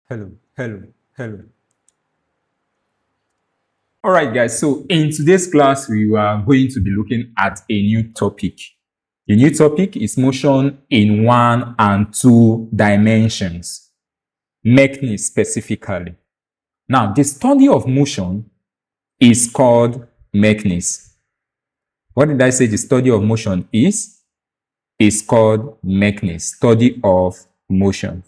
Hello, hello, hello. All right, guys. So in today's class, we are going to be looking at a new topic. The new topic is motion in 1 and 2 dimensions, mechanics specifically. Now, the study of motion is called mechanics. What did I say the study of motion is? It's called mechanics. Study of motion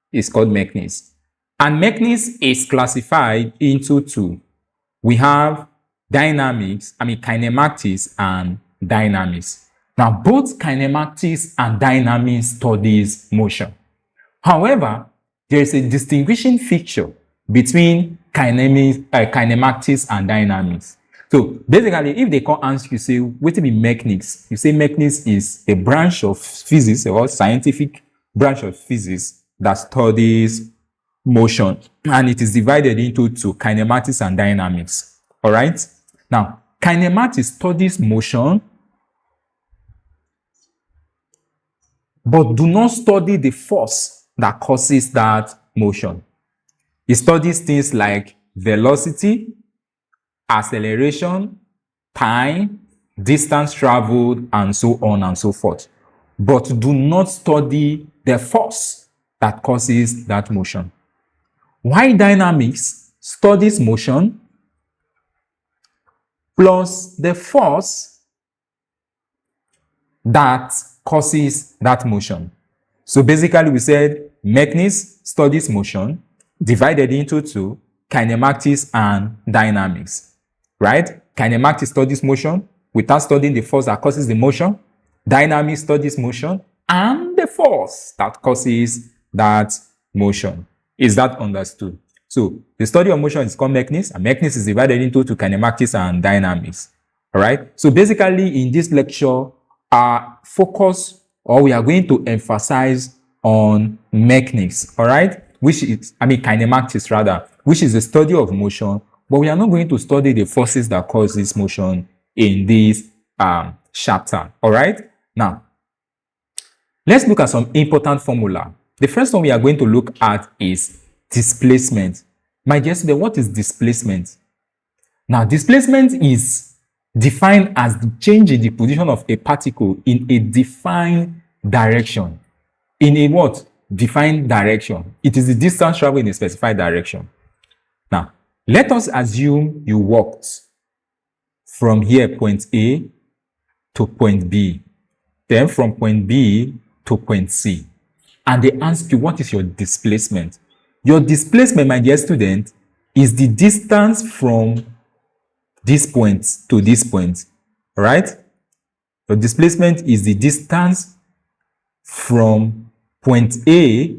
is called mechanics. And mechanics is classified into two. We have kinematics and dynamics. Now, both kinematics and dynamics studies motion. However, there is a distinguishing feature between kinematics and dynamics. So basically, if they come ask you, say, what be mechanics? You say mechanics is a branch of physics or scientific branch of physics that studies motion, and it is divided into two, kinematics and dynamics. All right. Now, kinematics studies motion, but do not study the force that causes that motion. It studies things like velocity, acceleration, time, distance traveled, and so on and so forth, but do not study the force that causes that motion. Why dynamics studies motion plus the force that causes that motion. So basically, we said mechanics studies motion, divided into two, kinematics and dynamics, right? Kinematics studies motion without studying the force that causes the motion. Dynamics studies motion and the force that causes that motion. Is that understood? So the study of motion is called mechanics, and mechanics is divided into two, kinematics and dynamics. All right. So basically, in this lecture, our focus, or we are going to emphasize on mechanics. All right, which is kinematics rather, which is the study of motion. But we are not going to study the forces that cause this motion in this chapter. All right. Now, let's look at some important formula. The first one we are going to look at is displacement. My dear student, what is displacement? Now, displacement is defined as the change in the position of a particle in a defined direction. In a what? Defined direction. It is the distance traveled in a specified direction. Now, let us assume you walked from here, point A, to point B. Then from point B to point C. And they ask you, what is your displacement? Your displacement, my dear student, is the distance from this point to this point. All right? Your displacement is the distance from point A.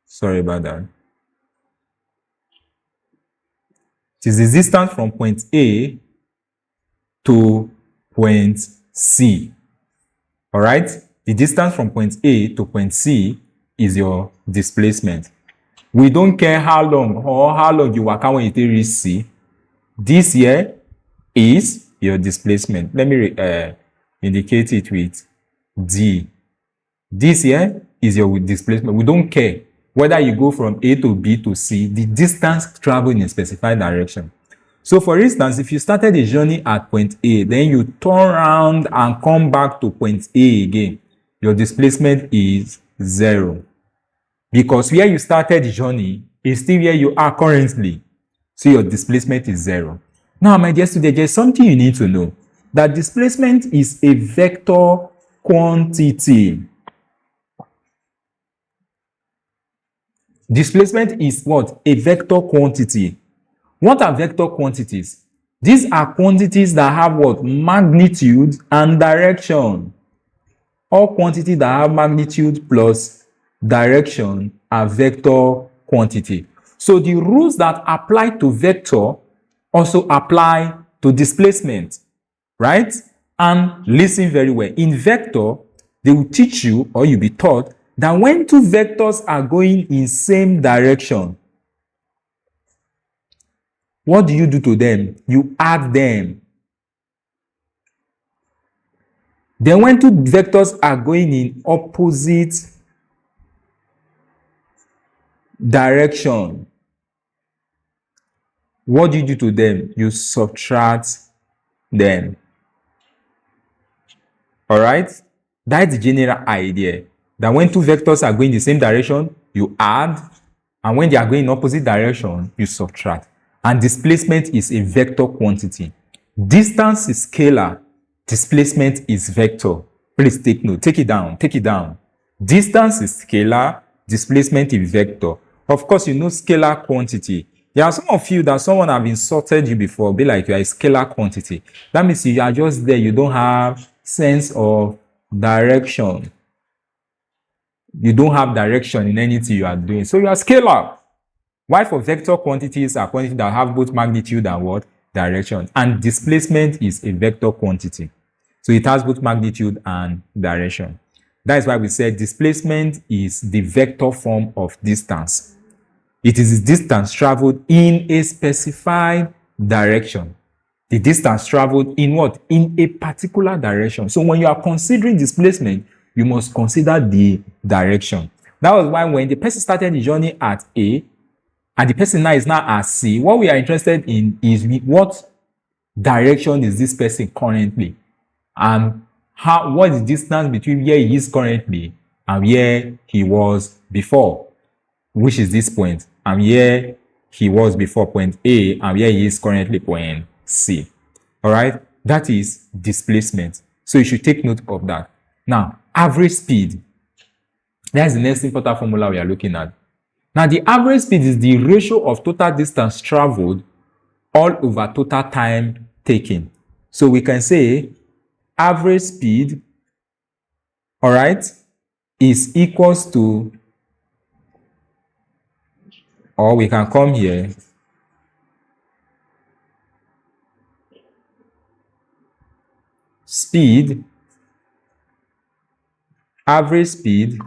Sorry about that. It is the distance from point A to point C. All right? The distance from point A to point C is your displacement. We don't care how long you walk when you reach C. This here is your displacement. Let me indicate it with D. This here is your displacement. We don't care whether you go from A to B to C. The distance traveled in a specified direction. So for instance, if you started a journey at point A, then you turn around and come back to point A again, your displacement is 0. Because where you started the journey is still where you are currently. So your displacement is 0. Now, my dear student, there's something you need to know. That displacement is a vector quantity. Displacement is what? A vector quantity. What are vector quantities? These are quantities that have what? Magnitude and direction. All quantities that have magnitude plus direction are vector quantity. So the rules that apply to vector also apply to displacement, right? And listen very well. In vector, they will teach you, or you'll be taught, that when two vectors are going in same direction, what do you do to them? You add them. Then when two vectors are going in opposite direction. What do you do to them? You subtract them. All right? That's the general idea. That when two vectors are going the same direction, you add. And when they are going in opposite direction, you subtract. And displacement is a vector quantity. Distance is scalar. Displacement is vector. Please take note. Take it down. Take it down. Distance is scalar. Displacement is vector. Of course, you know scalar quantity. There are some of you that someone have insulted you before, be like you are a scalar quantity. That means you are just there. You don't have sense of direction. You don't have direction in anything you are doing. So you are scalar. Why for vector quantities are quantities that have both magnitude and what? Direction. And displacement is a vector quantity. So it has both magnitude and direction. That is why we said displacement is the vector form of distance. It is the distance traveled in a specified direction. The distance traveled in what? In a particular direction. So when you are considering displacement, you must consider the direction. That was why when the person started the journey at A, and the person now is now at C, what we are interested in is what direction is this person currently? And what is the distance between where he is currently and where he was before, which is this point, and where he was before point A and where he is currently point C. All right, that is displacement. So you should take note of that. Now, average speed. That's the next important formula we are looking at. Now, the average speed is the ratio of total distance traveled all over total time taken. So we can say average speed, all right, is equals to, or we can come here, speed, average speed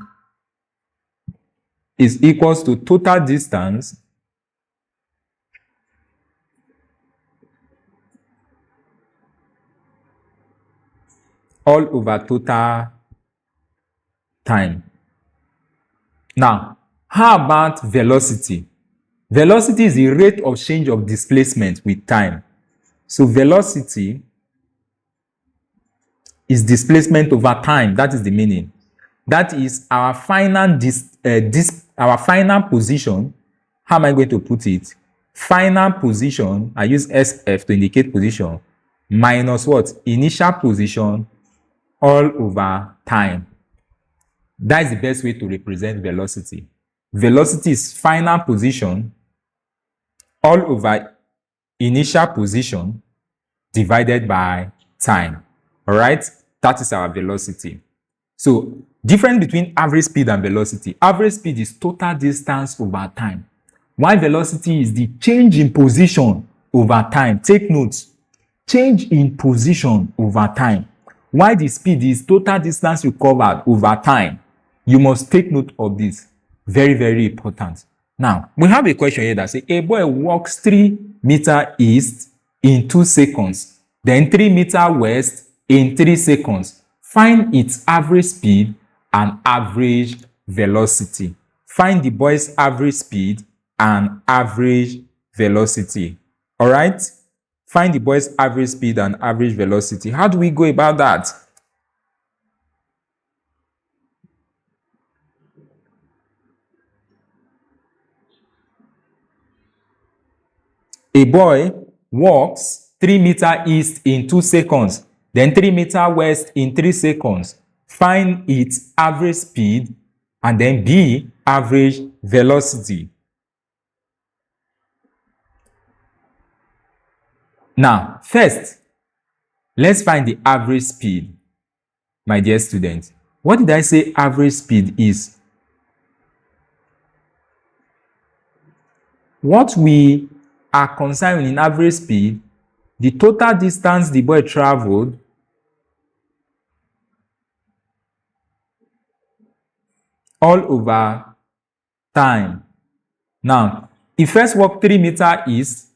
is equals to total distance all over total time. Now, how about velocity? Velocity is the rate of change of displacement with time. So velocity is displacement over time. That is the meaning. That is our final our final position. How am I going to put it? Final position, I use SF to indicate position, minus what? Initial position all over time. That is the best way to represent velocity. Velocity is final position all over initial position divided by time. All right? That is our velocity. So, difference between average speed and velocity. Average speed is total distance over time, while velocity is the change in position over time. Take note. Change in position over time. While the speed is total distance you covered over time. You must take note of this. Very, very important. Now, we have a question here that says, a boy walks 3 meters east in 2 seconds, then 3 meters west in 3 seconds. Find its average speed and average velocity. Find the boy's average speed and average velocity. All right? Find the boy's average speed and average velocity. How do we go about that? A boy walks 3 meters east in 2 seconds, then 3 meters west in 3 seconds. Find its average speed and then B, average velocity. Now, first, let's find the average speed, my dear students. What did I say average speed is? What we are concerned in average speed, the total distance the boy traveled all over time. Now, if first walk 3 meters east,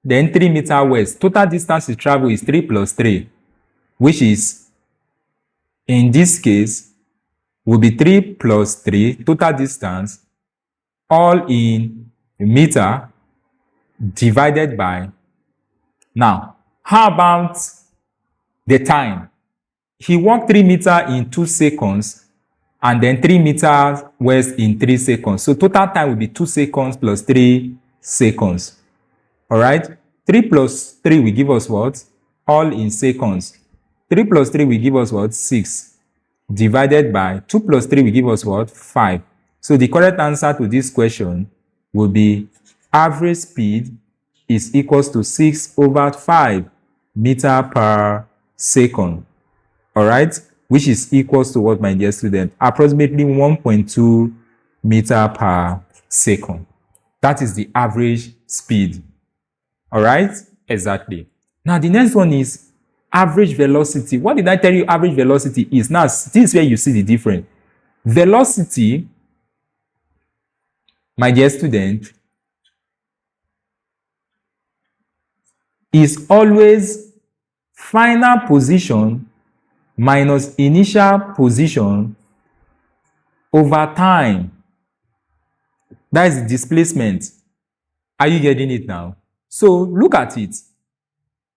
then 3 meters west. Total distance he traveled is 3 plus 3, which is, in this case, will be 3 plus 3, total distance all in meter divided by, now, how about the time? He walked 3 meters in 2 seconds and then 3 meters west in 3 seconds. So total time will be 2 seconds plus 3 seconds. All right? 3 plus 3 will give us what? All in seconds. 3 plus 3 will give us what? 6. Divided by 2 plus 3 will give us what? 5. So the correct answer to this question will be average speed is equals to 6/5 meter per second. All right? Which is equals to what, my dear student? Approximately 1.2 meter per second. That is the average speed. All right? Exactly. Now, the next one is average velocity. What did I tell you average velocity is? Now, this is where you see the difference. Velocity, my dear student, is always final position minus initial position over time. That is the displacement. Are you getting it now? So look at it.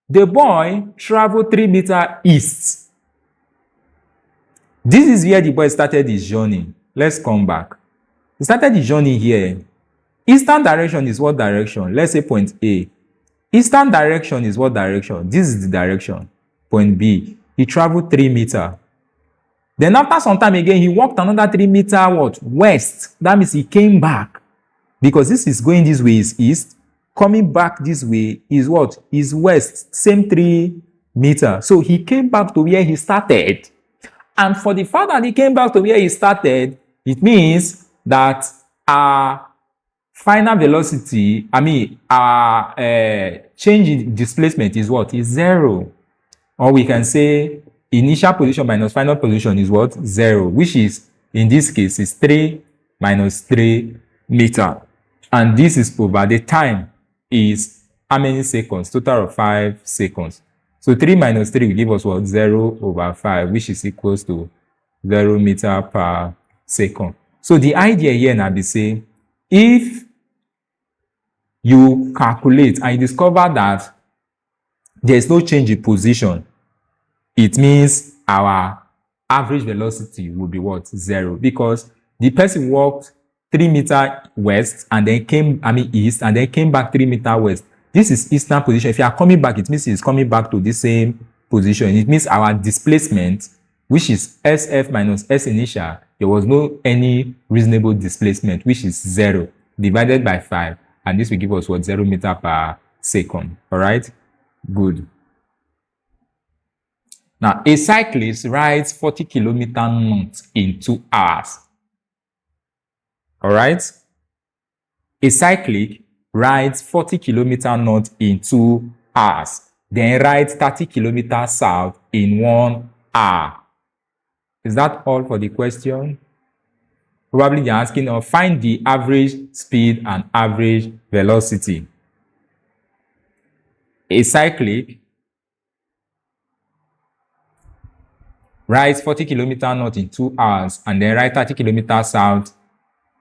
The boy traveled 3 meters east. This is where the boy started his journey. Let's come back. He started his journey here. Eastern direction is what direction? Let's say point A. Eastern direction is what direction? This is the direction. Point B. He traveled 3 meters. Then after some time again, he walked another 3 meters what? West. That means he came back. Because this is going this way is east. Coming back this way is what? Is west. Same 3 meters. So he came back to where he started. And for the fact that he came back to where he started, it means that our final velocity, our change in displacement is what? Is 0. Or we can say initial position minus final position is what? 0, which is, in this case, is 3 minus 3 meters. And this is over. The time is how many seconds? Total of 5 seconds. So 3 minus 3 will give us what? 0/5, which is equals to 0 meter per second. So the idea here now be say, if you calculate and you discover that there is no change in position, it means our average velocity will be what? 0. Because the person walked 3 meters west and then came, east, and then came back 3 meters west. This is eastern position. If you are coming back, it means it's coming back to the same position. It means our displacement, which is SF minus S initial, there was no any reasonable displacement, which is 0 divided by 5. And this will give us what? 0 meter per second. All right? Good. Now, a cyclist rides 40 kilometers north in 2 hours. All right? A cyclist rides 40 kilometers north in 2 hours. Then rides 30 kilometers south in 1 hour. Is that all for the question? Probably you're asking, find the average speed and average velocity. A cyclist rides 40 kilometers north in 2 hours and then rides 30 kilometers south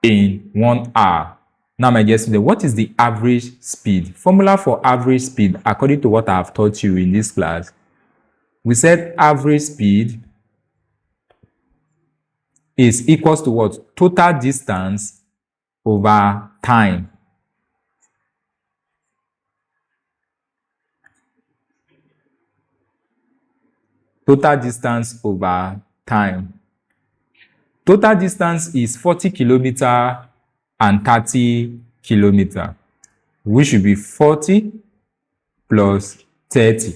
in 1 hour. Now, my dear student, what is the average speed? Formula for average speed, according to what I have taught you in this class, we said average speed is equals to what? Total distance over time. Total distance over time. Total distance is 40 kilometers and 30 kilometers, which should be 40 plus 30.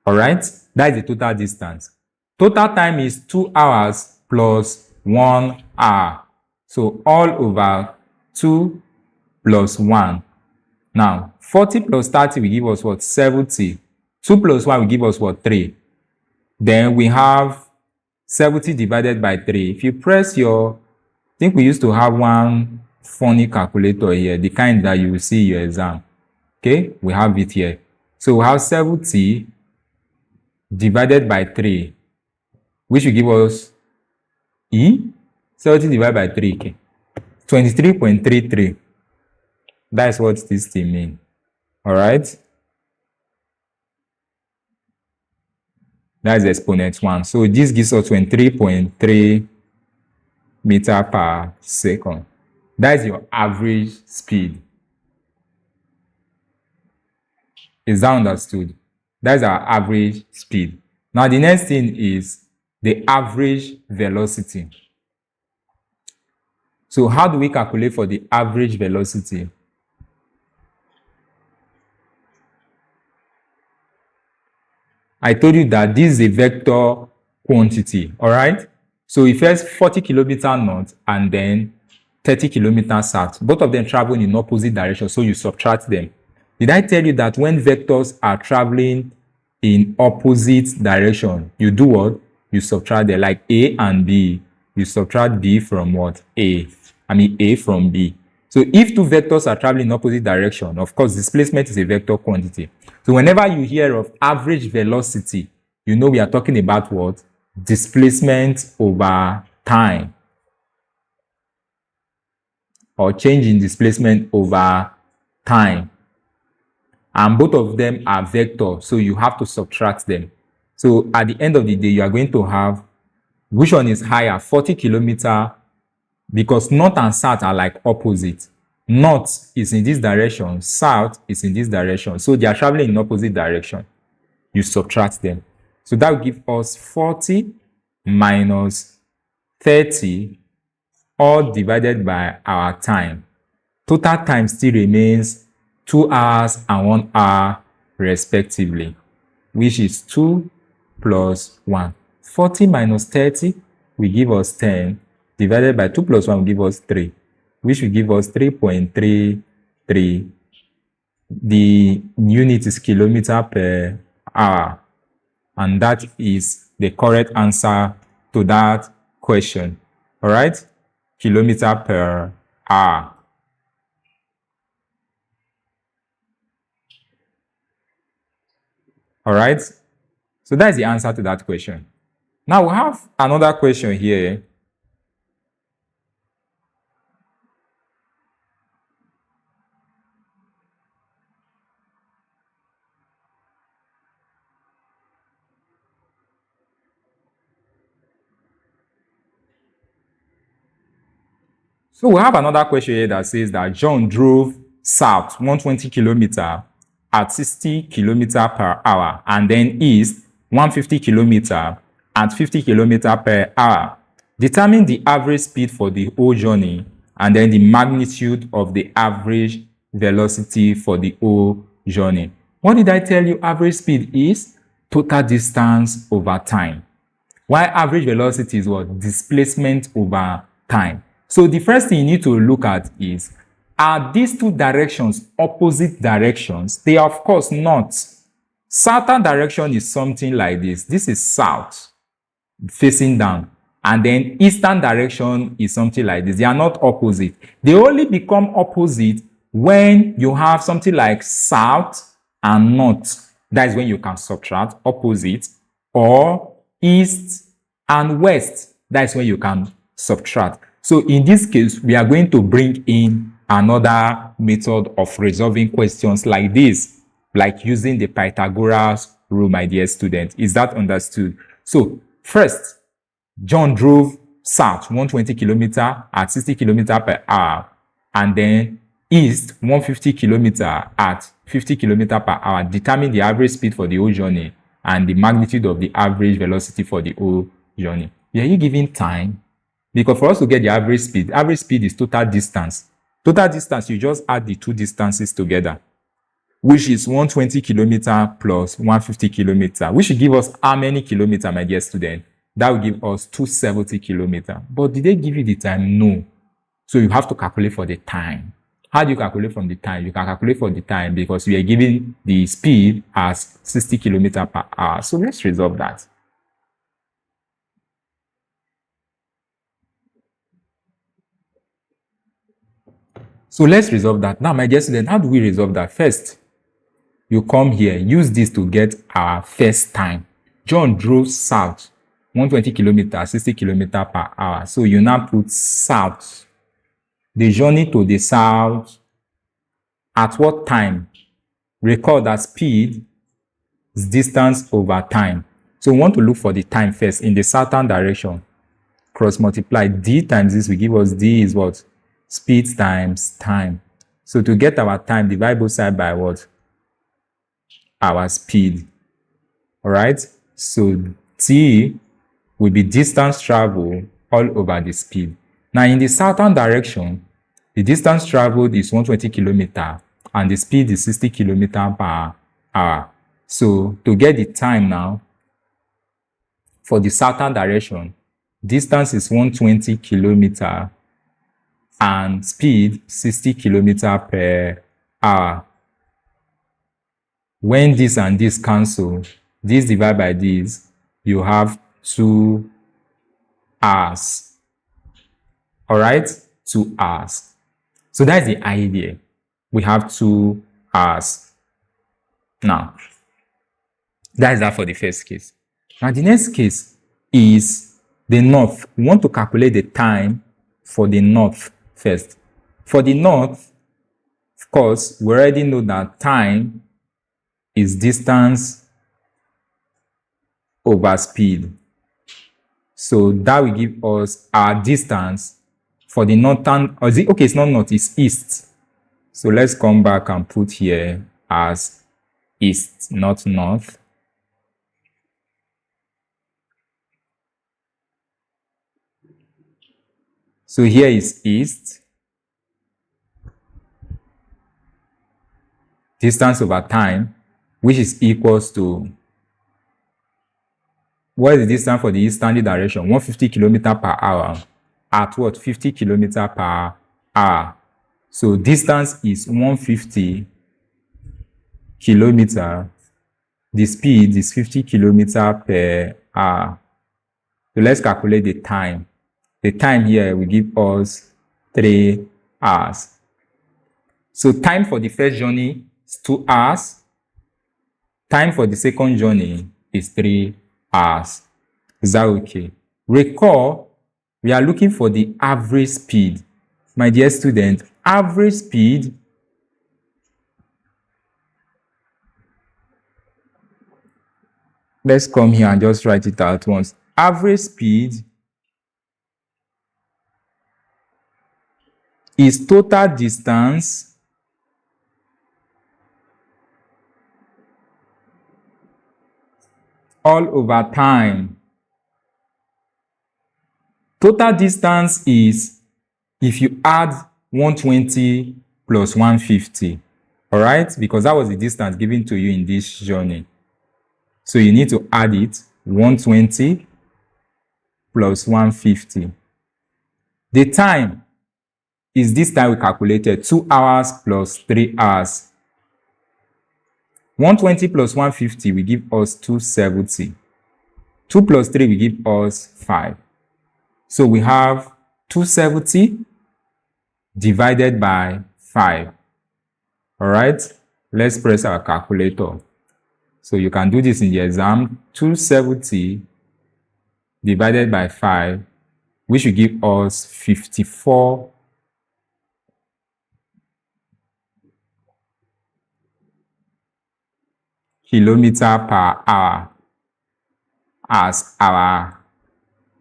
All right? That is the total distance. Total time is 2 hours plus 1 hour. So all over 2 plus 1. Now, 40 plus 30 will give us what? 70. 2 plus 1 will give us what? 3. Then we have 70 divided by 3. If you press your, I think we used to have one funny calculator here, the kind that you will see in your exam. Okay, we have it here. So we have 70 divided by 3, which will give us 70 divided by 3. Okay. 23.33. That's what this thing means. All right? That's exponent 1. So this gives us 23.3 meter per second. That's your average speed. Is that understood? That's our average speed. Now the next thing is the average velocity. So how do we calculate for the average velocity? I told you that this is a vector quantity, all right? So if it's 40 kilometers north and then 30 kilometers south, both of them travel in opposite direction, so you subtract them. Did I tell you that when vectors are traveling in opposite direction, you do what? You subtract them, like A and B. You subtract B from what? A from B. So if two vectors are traveling in opposite direction, of course, displacement is a vector quantity. So whenever you hear of average velocity, you know we are talking about what? Displacement over time. Or change in displacement over time. And both of them are vectors, so you have to subtract them. So at the end of the day, you are going to have, which one is higher? 40 kilometers, because north and south are like opposite. North is in this direction, south is in this direction. So they are traveling in opposite direction. You subtract them. So that will give us 40 minus 30, all divided by our time. Total time still remains 2 hours and 1 hour respectively, which is 2 plus 1. 40 minus 30 will give us 10, divided by 2 plus 1 will give us 3, which will give us 3.33. The unit is kilometer per hour, and that is the correct answer to that question. All right? Kilometer per hour. All right? So that's the answer to that question. Now we have another question here. So we have another question here that says that John drove south 120 kilometers at 60 kilometers per hour and then east 150 kilometers at 50 kilometers per hour. Determine the average speed for the whole journey and then the magnitude of the average velocity for the whole journey. What did I tell you average speed is? Total distance over time. While average velocity is what? Displacement over time. So the first thing you need to look at is, are these two directions opposite directions? They are of course not. Southern direction is something like this. This is south, facing down. And then eastern direction is something like this. They are not opposite. They only become opposite when you have something like south and north. That is when you can subtract opposite, or east and west. That is when you can subtract. So in this case, we are going to bring in another method of resolving questions like this, like using the Pythagoras rule, my dear student. Is that understood? So first, John drove south 120 kilometers at 60 kilometers per hour, and then east 150 kilometers at 50 kilometers per hour. Determine the average speed for the whole journey and the magnitude of the average velocity for the whole journey. Are you giving time? Because for us to get the average speed is total distance. Total distance, you just add the two distances together, which is 120 kilometers plus 150 kilometers, which will give us how many kilometers, my dear student? That will give us 270 kilometers. But did they give you the time? No. So you have to calculate for the time. How do you calculate from the time? You can calculate for the time because we are giving the speed as 60 kilometers per hour. So let's resolve that. So let's resolve that. Now, my dear student, how do we resolve that? First, you come here, use this to get our first time. John drove south 120 kilometers, 60 kilometers per hour. So you now put south. the journey to the south at what time? Recall that speed is distance over time. So we want to look for the time first in the southern direction. Cross multiply d times this will give us d is what? Speed times time. So to get our time, divide both sides by what? Our speed. All right. So t will be distance traveled all over the speed. Now in the southern direction, the distance traveled is 120 kilometers and the speed is 60 kilometers per hour. So to get the time now, for the southern direction, distance is 120 kilometers and speed 60 kilometers per hour. When this and this cancel, this divided by this, you have 2 hours. All right, 2 hours. So that's the idea. We have 2 hours. Now, that is that for the first case. Now, the next case is the north. We want to calculate the time for the north first. For the north, of course, we already know that time is distance over speed. So that will give us our distance for the northern, or is it, okay, it's not north, it's east. So let's come back and put here as east, not north. So here is east. Distance over time, which is equals to, what is the distance for the easterly direction? 150 kilometers per hour at what? 50 kilometers per hour. So distance is 150 kilometers. The speed is 50 kilometers per hour. So let's calculate the time. The time here will give us 3 hours. So time for the first journey is 2 hours. Time for the second journey is 3 hours. Is that okay? Recall, we are looking for the average speed. My dear student, average speed let's come here and just write it out once. Average speed is total distance all over time. Total distance is if you add 120 plus 150, all right? Because that was the distance given to you in this journey. So you need to add it, 120 plus 150. The time is this time we calculated, 2 hours plus 3 hours. 120 plus 150 will give us 270. 2 plus 3 will give us 5. So we have 270 divided by 5. All right, let's press our calculator. So you can do this in the exam. 270 divided by 5, which will give us 54 kilometers per hour as our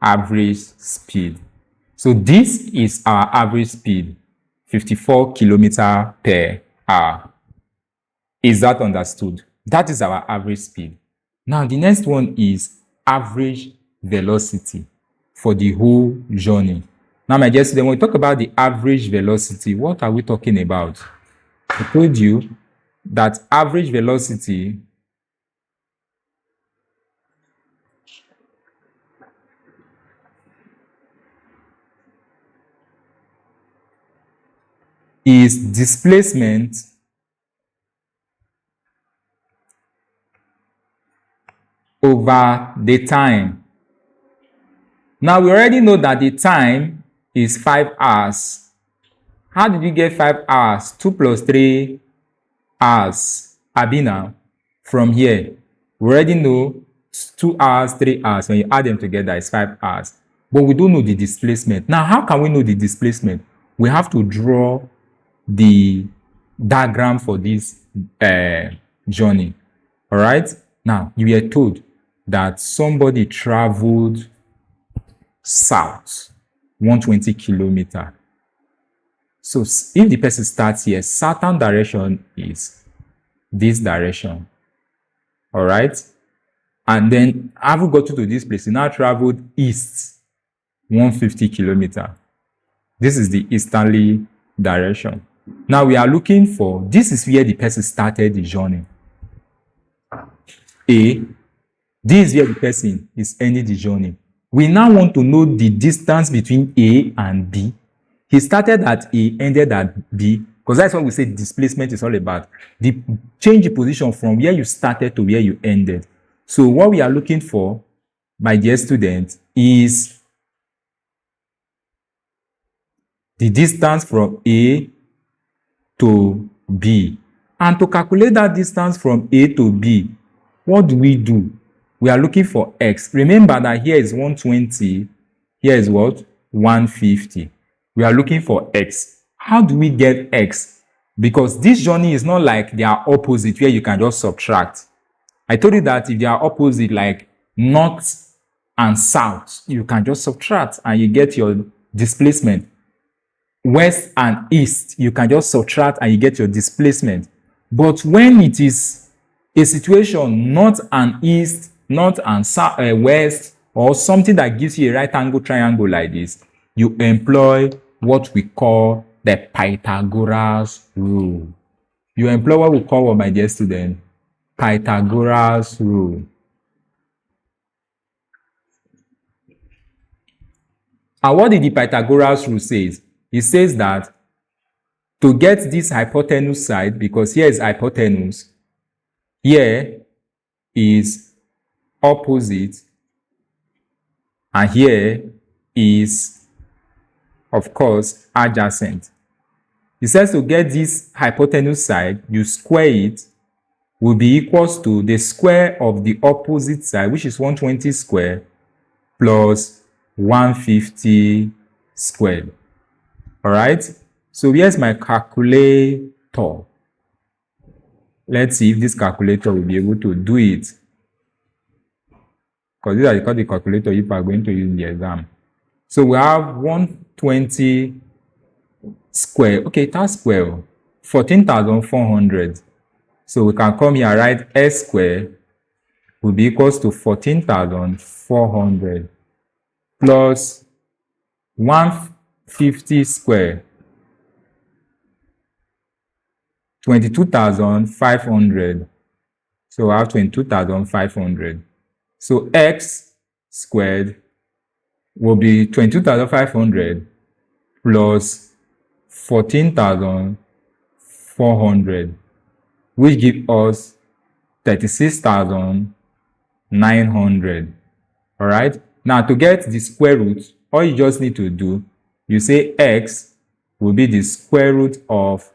average speed. So this is our average speed, 54 kilometers per hour. Is that understood? That is our average speed. Now the next one is average velocity for the whole journey. Now my dear student, when we talk about the average velocity, what are we talking about? I told you that average velocity is displacement over the time. Now we already know that the time is 5 hours. How did we get 5 hours? 2 plus 3 hours. Abina, from here, we already know 2 hours, 3 hours. When you add them together, it's 5 hours. But we don't know the displacement. Now, how can we know the displacement? we have to draw the diagram for this journey. All right. Now, you were told that somebody traveled south 120 kilometers. So if the person starts here, southern direction is this direction. All right. And then having got to this place, he now traveled east 150 kilometers. This is the easterly direction. Now we are looking for, this is where the person started the journey. A, this is where the person is ending the journey. We now want to know the distance between A and B. He started at A, ended at B, because that's what we say displacement is all about. The change the position from where you started to where you ended. So what we are looking for, my dear student, is the distance from A to B. And to calculate that distance from A to B, what do? We are looking for X. Remember that here is 120, here is what? 150. We are looking for X. How do we get X? Because this journey is not like they are opposite where you can just subtract. I told you that if they are opposite, like north and south, you can just subtract and you get your displacement. West and east, you can just subtract and you get your displacement. But when it is a situation north and east, north and south, west, or something that gives you a right angle triangle like this, you employ what we call the Pythagoras rule. You employ what we call, my dear student, Pythagoras rule. And what did the Pythagoras rule say? It says that to get this hypotenuse side, because here is hypotenuse, here is opposite, and here is, of course, adjacent. It says to get this hypotenuse side, you square it, will be equals to the square of the opposite side, which is 120 squared, plus 150 squared. All right. So here's my calculator. Let's see if this calculator will be able to do it. Because these are the calculator you are going to use in the exam. So we have 120 square. Okay, that's square. 14,400. So we can come here and write S square will be equals to 14,400 plus 150 square, 22,500. So I have 22,500. So X squared will be 22,500 plus 14,400, which gives us 36,900. All right. Now to get the square root, all you just need to do, you say X will be the square root of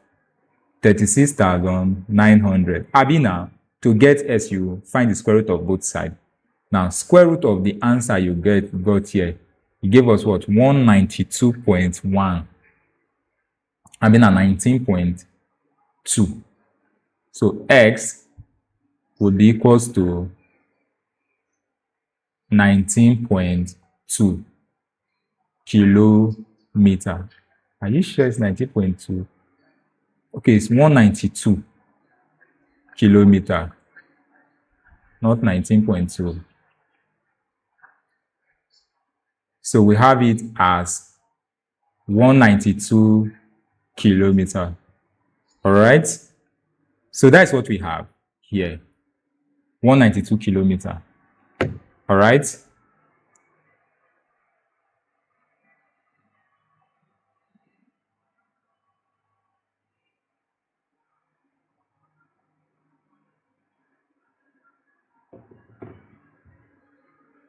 36,900. Abina, to get S, you find the square root of both sides. Now, square root of the answer you got here, it gave us what? 192.1. Abina, 19.2. So X would be equals to 19.2 kilometer. Are you sure it's 19.2? Okay, it's 192 kilometer, not 19.2. So we have it as 192 kilometer. All right. So that's what we have here. 192 kilometer. All right.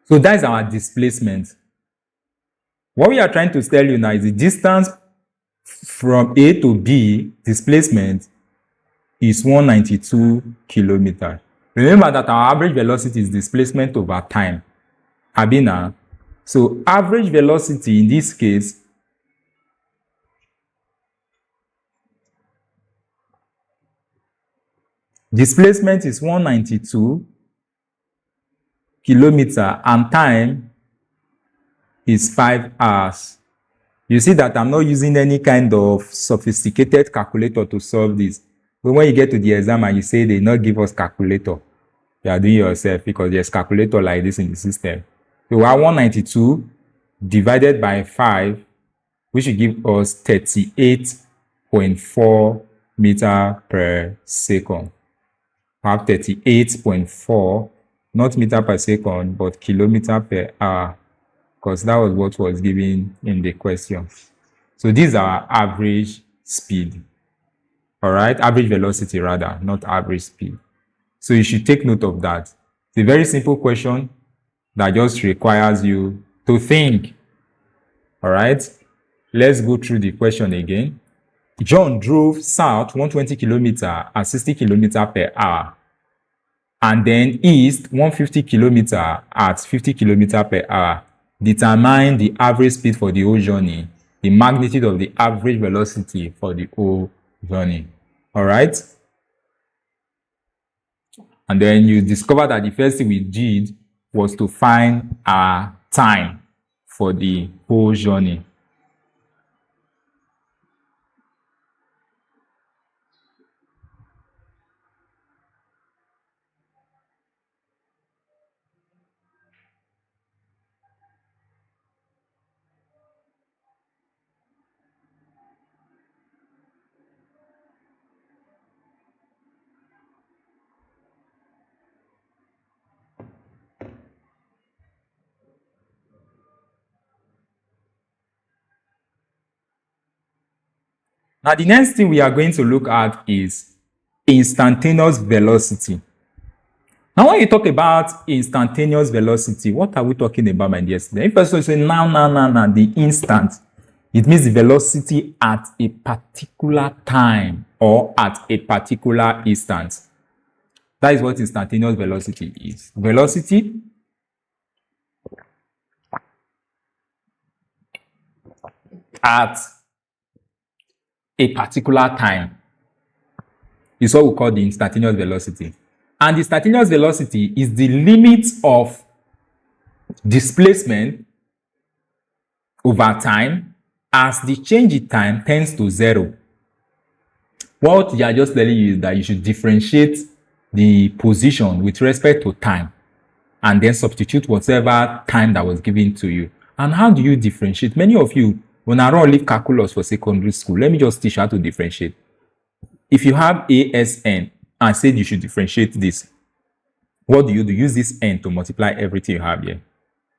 So that's our displacement. What we are trying to tell you now is the distance from A to B, displacement, is 192 kilometers. Remember that our average velocity is displacement over time. Abina. So average velocity in this case Displacement is 192 kilometers and time is 5 hours. You see that I'm not using any kind of sophisticated calculator to solve this. But when you get to the exam and you say they not give us calculator, you are doing yourself because there's calculator like this in the system. So we have 192 divided by 5, which will give us 38.4 meter per second. We have 38.4, not meter per second, but kilometer per hour, because that was what was given in the question. So these are average speed. All right, average velocity rather, not average speed. So you should take note of that. It's a very simple question that just requires you to think. All right, let's go through the question again. John drove south 120 kilometers at 60 kilometers per hour, and then east 150 kilometers at 50 kilometers per hour. Determine the average speed for the whole journey, the magnitude of the average velocity for the whole journey. All right? And then you discover that the first thing we did was to find our time for the whole journey. Now, the next thing we are going to look at is instantaneous velocity. Now, when you talk about instantaneous velocity, what are we talking about, my dear student? If person say now, the instant, it means the velocity at a particular time or at a particular instance. That is what instantaneous velocity is. Velocity at a particular time is what we call the instantaneous velocity. And the instantaneous velocity is the limit of displacement over time as the change in time tends to 0. What they are just telling you is that you should differentiate the position with respect to time and then substitute whatever time that was given to you. And how do you differentiate? Many of you, when I run leave calculus for secondary school, let me just teach you how to differentiate. If you have ASN and said you should differentiate this, what do? Use this n to multiply everything you have here.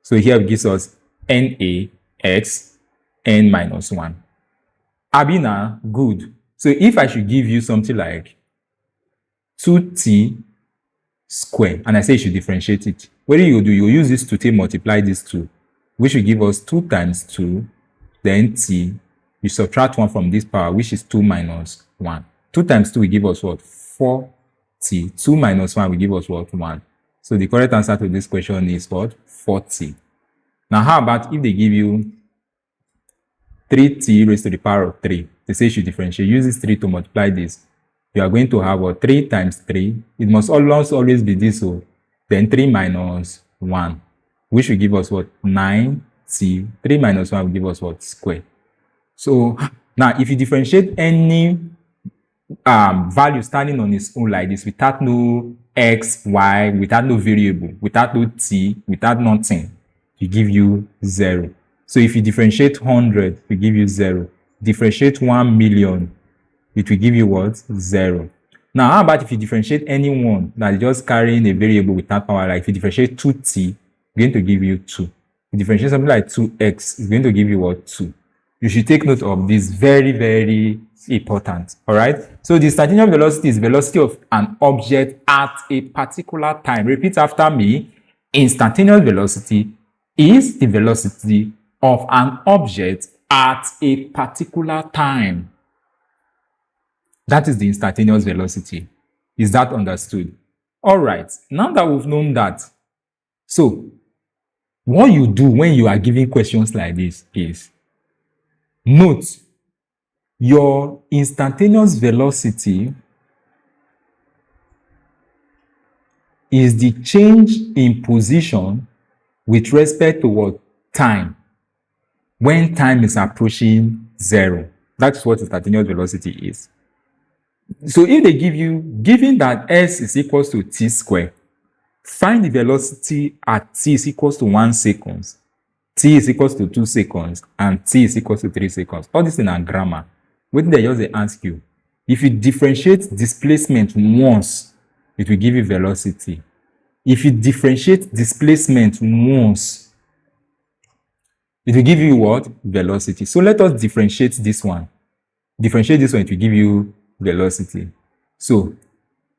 So here it gives us NAX n minus 1. Abina, good. So if I should give you something like 2t squared, and I say you should differentiate it, what do? You use this to multiply this 2, which will give us 2 times 2, then t, you subtract 1 from this power, which is 2 minus 1. 2 times 2 will give us what? 4t. 2 minus 1 will give us what? 1. So the correct answer to this question is what? 4t. Now, how about if they give you 3t raised to the power of 3? They say you should differentiate. Use this 3 to multiply this. You are going to have what? 3 times 3. It must always be this. So then 3 minus 1, which will give us what? 9t. 3 minus 1 will give us what? Square. So now, if you differentiate any value standing on its own like this, without no x, y, without no variable, without no t, without nothing, it give you 0. So if you differentiate 100, it will give you 0. Differentiate 1 million, it will give you what? 0. Now, how about if you differentiate anyone that is just carrying a variable without power, like if you differentiate 2t, it's going to give you 2. If you differentiate something like 2x, it's going to give you what? 2. You should take note of this. Very, very important. All right. So the instantaneous velocity is velocity of an object at a particular time. Repeat after me. Instantaneous velocity is the velocity of an object at a particular time. That is the instantaneous velocity. Is that understood? All right. Now that we've known that, so what you do when you are giving questions like this is note your instantaneous velocity is the change in position with respect to what? Time. When time is approaching 0. That's what instantaneous velocity is. So if they give you, given that s is equals to t squared, find the velocity at t is equals to 1 second, t is equals to 2 seconds, and t is equals to 3 seconds. All this in a grammar. What they just ask you, if you differentiate displacement once, it will give you velocity. If you differentiate displacement once, it will give you what? Velocity. So let us differentiate this one. Differentiate this one, it will give you velocity. So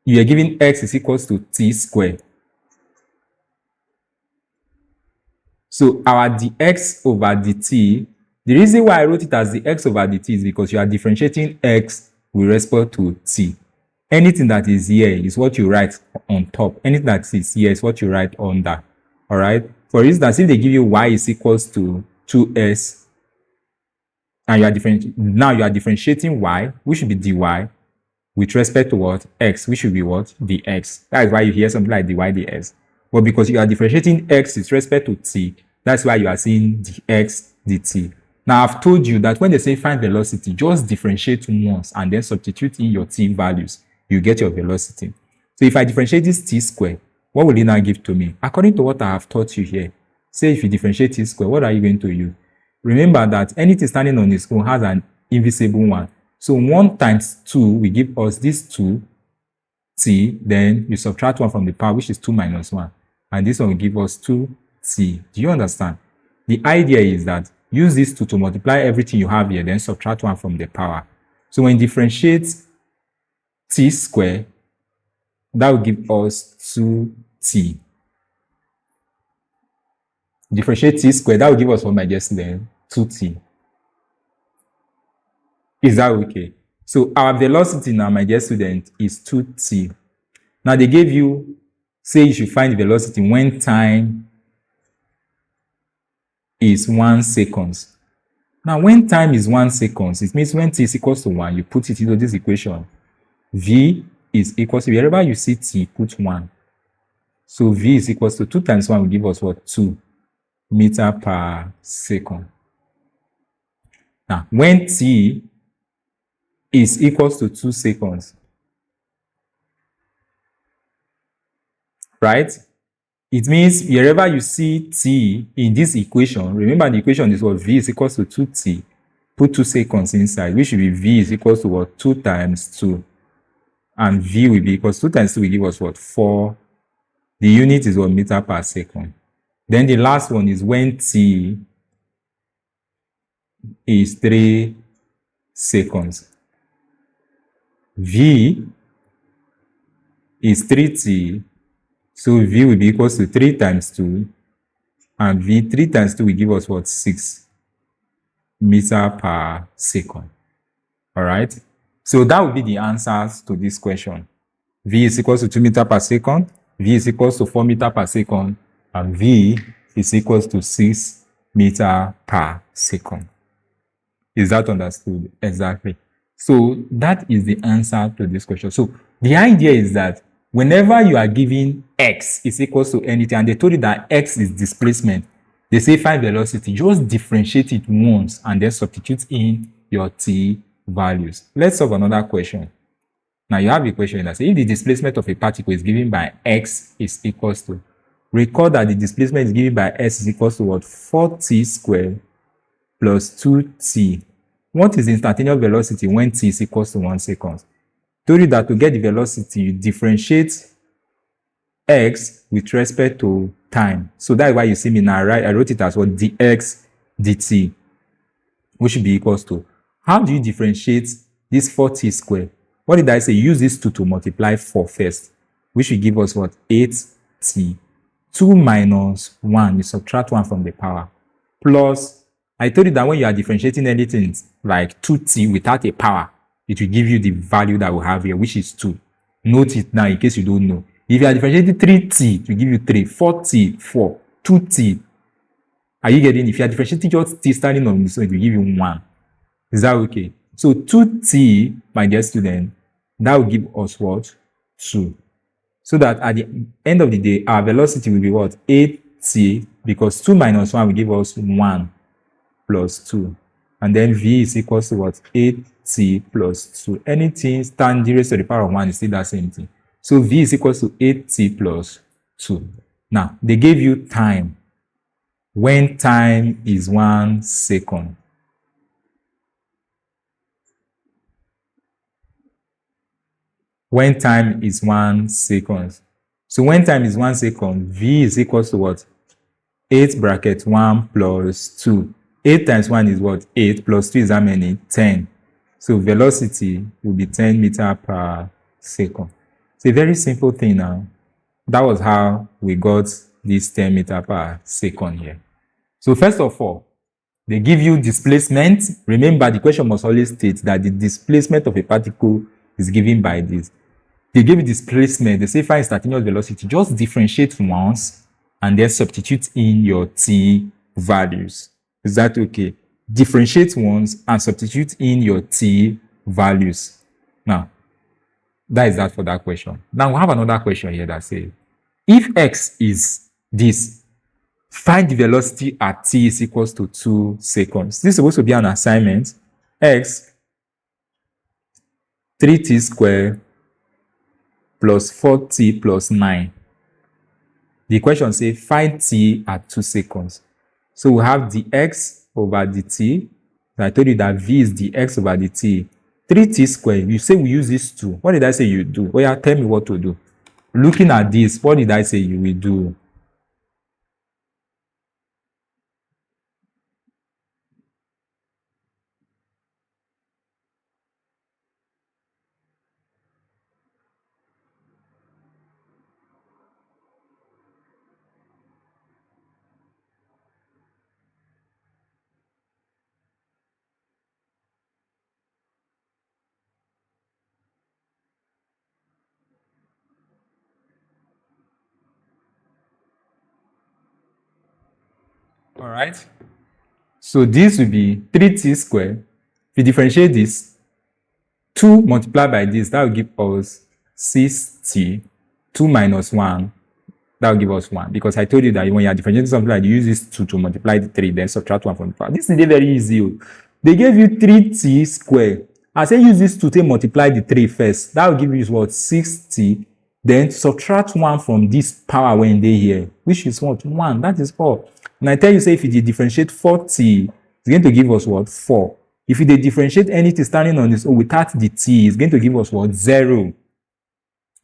you are given x is equals to t squared. So our dx over dt, the reason why I wrote it as the x over dt is because you are differentiating x with respect to t. Anything that is here is what you write on top. Anything that is here is what you write under. All right. For instance, if they give you y is equals to 2s, and you are differentiating y, which should be dy, with respect to what? X, which should be what? Dx. That is why you hear something like dy dx. But because you are differentiating x with respect to t, that's why you are seeing dx dt. Now, I've told you that when they say find velocity, just differentiate once and then substitute in your t values. You get your velocity. So if I differentiate this t squared, what will it now give to me? According to what I have taught you here, say if you differentiate t squared, what are you going to use? Remember that anything standing on its own has an invisible one. So 1 times 2 will give us this 2t, then you subtract 1 from the power, which is 2 minus 1. And this one will give us 2t. Do you understand? The idea is that use this 2 to multiply everything you have here, then subtract 1 from the power. So when you differentiate t squared, that will give us 2t. Differentiate t squared, that will give us what, my dear student? 2t. Is that okay? So our velocity now, my dear student, is 2t. Now they gave you, say you should find the velocity when time is 1 second. Now when time is 1 second, it means when t is equals to 1, you put it into this equation. V is equals to, wherever you see t, put 1. So V is equals to 2 times 1 will give us what? 2 meter per second. Now, when t is equals to 2 seconds, right? It means wherever you see t in this equation, remember the equation is what? V is equals to 2t. Put 2 seconds inside, which will be V is equals to what? 2 times 2. And V will be equals to 2 times 2 will give us what? 4. The unit is what? Meter per second. Then the last one is when t is 3 seconds. V is 3t, so V will be equals to 3 times 2, and V 3 times 2 will give us what? 6 meter per second. All right. So that would be the answers to this question. V is equals to 2 meter per second, V is equals to 4 meter per second, and V is equals to 6 meter per second. Is that understood? Exactly. So that is the answer to this question. So the idea is that whenever you are given x is equals to anything, and they told you that x is displacement, they say find velocity, just differentiate it once and then substitute in your t values. Let's solve another question. Now you have a question that says if the displacement of a particle is given by x is equals to, recall that the displacement is given by s is equals to what? 4t squared plus 2t. What is the instantaneous velocity when t is equals to 1 second? Told you that to get the velocity, you differentiate x with respect to time. So that's why you see me now, right? I wrote it as what? Dx dt, which should be equals to. How do you differentiate this 4t squared? What did I say? Use this 2 to multiply 4 first, which will give us what? 8t. 2 minus 1, you subtract 1 from the power, plus, I told you that when you are differentiating anything like 2t without a power, it will give you the value that we have here, which is 2. Note it now in case you don't know. If you are differentiating 3t, it will give you 3, 4t, 4, 2t. Are you getting? If you are differentiating just t standing on this one, it will give you 1. Is that okay? So 2t, my dear student, that will give us what? 2. So that at the end of the day, our velocity will be what? 8t, because 2 minus 1 will give us 1 plus 2. And then v is equals to what? 8t plus 2. Anything stand raised to the power of 1 is still that same thing. So v is equals to 8t plus 2. Now, they gave you time. When time is 1 second. When time is 1 second. So when time is 1 second, v is equals to what? 8 bracket 1 plus 2. 8 times 1 is what? 8 plus 2 is how many? 10. So velocity will be 10 meters per second. It's a very simple thing now. That was how we got this 10 meters per second here. So first of all, they give you displacement. Remember, the question must always state that the displacement of a particle is given by this. They give you displacement. They say find instantaneous velocity. Just differentiate once and then substitute in your t values. Is that okay? Differentiate once and substitute in your t values. Now, that is that for that question. Now, we have another question here that says, if x is this, find the velocity at t is equals to 2 seconds. This is supposed to be an assignment. X, 3t squared plus 4t plus 9. The question says find t at 2 seconds. So we have the x over the t. I told you that v is the x over the t. 3t squared, you say we use this 2. What did I say you do? Oh yeah, tell me what to do. Looking at this, what did I say you will do? All right. So this will be 3t squared. If you differentiate this, 2 multiplied by this, that will give us 6t. 2 minus 1, that will give us 1. Because I told you that when you are differentiating something like you use this 2 to multiply the 3, then subtract 1 from the power. This is very easy. They gave you 3t squared. I say use this 2 to multiply the 3 first. That will give you what? 6t. Then subtract 1 from this power when they here, which is what? 1. That is all. And I tell you, say if you differentiate 4t, it's going to give us what? 4. If you differentiate anything standing on its own without the t, it's going to give us what? 0.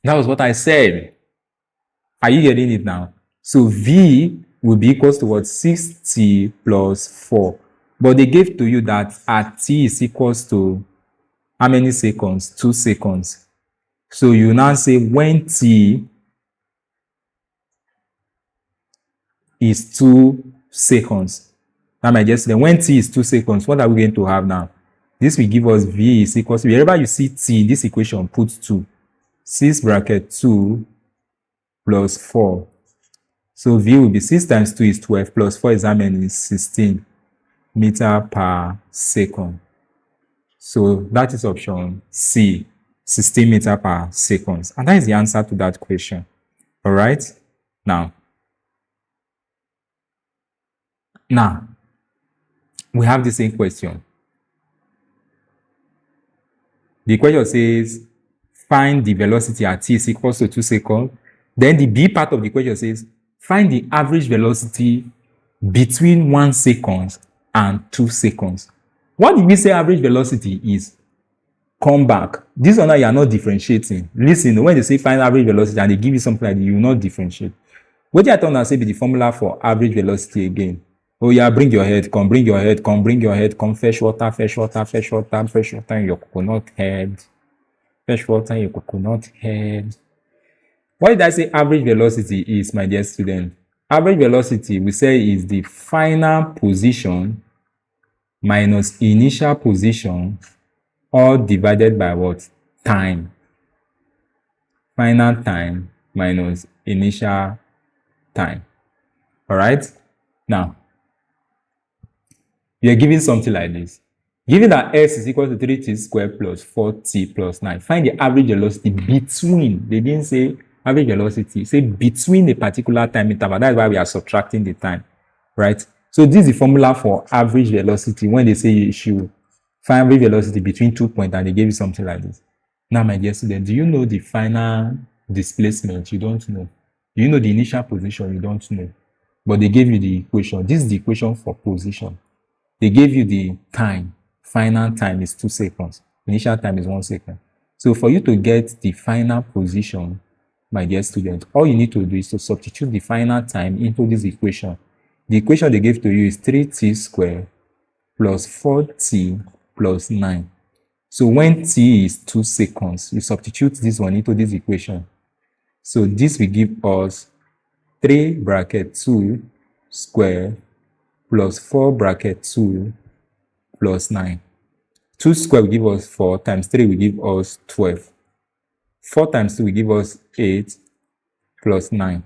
That was what I said. Are you getting it now? So v will be equals to what? 6t plus 4. But they gave to you that at t is equals to how many seconds? 2 seconds. So you now say when t is 2 seconds. Now my just say when t is 2 seconds, what are we going to have now? This will give us v is equals to, wherever you see t in this equation, put 2. 6 bracket 2 plus 4. So v will be 6 times 2 is 12 plus 4 is how many? 16 meter per second. So that is option C, 16 meter per second. And that is the answer to that question. All right. Now, we have the same question. The question says, find the velocity at t is equals to 2 seconds. Then the B part of the question says, find the average velocity between 1 second and 2 seconds. What did we say average velocity is? Come back. This one now you are not differentiating. Listen, when they say find average velocity and they give you something like that, you will not differentiate. What I thought I say be the formula for average velocity again. Oh yeah, bring your head, come, bring your head, come, bring your head, come, fetch water, fetch water, fetch water, fetch water in your coconut head. Fetch water in your coconut head. What did I say average velocity is, my dear student? Average velocity, we say, is the final position minus initial position, all divided by what? Time. Final time minus initial time. All right? Now, you're given something like this. Given that s is equal to 3t squared plus 4t plus 9, find the average velocity between, they didn't say average velocity, say between a particular time interval. That's why we are subtracting the time, right? So this is the formula for average velocity when they say you should find average velocity between 2 points and they gave you something like this. Now, my dear student, do you know the final displacement? You don't know. Do you know the initial position? You don't know. But they gave you the equation. This is the equation for position. They gave you the time. Final time is 2 seconds. Initial time is 1 second. So for you to get the final position, my dear student, all you need to do is to substitute the final time into this equation. The equation they gave to you is 3t squared plus 4t plus 9. So when t is 2 seconds, you substitute this one into this equation. So this will give us 3 bracket 2 square plus 4 bracket 2 plus 9. 2 square will give us 4 times 3 will give us 12. 4 times 2 will give us 8 plus 9.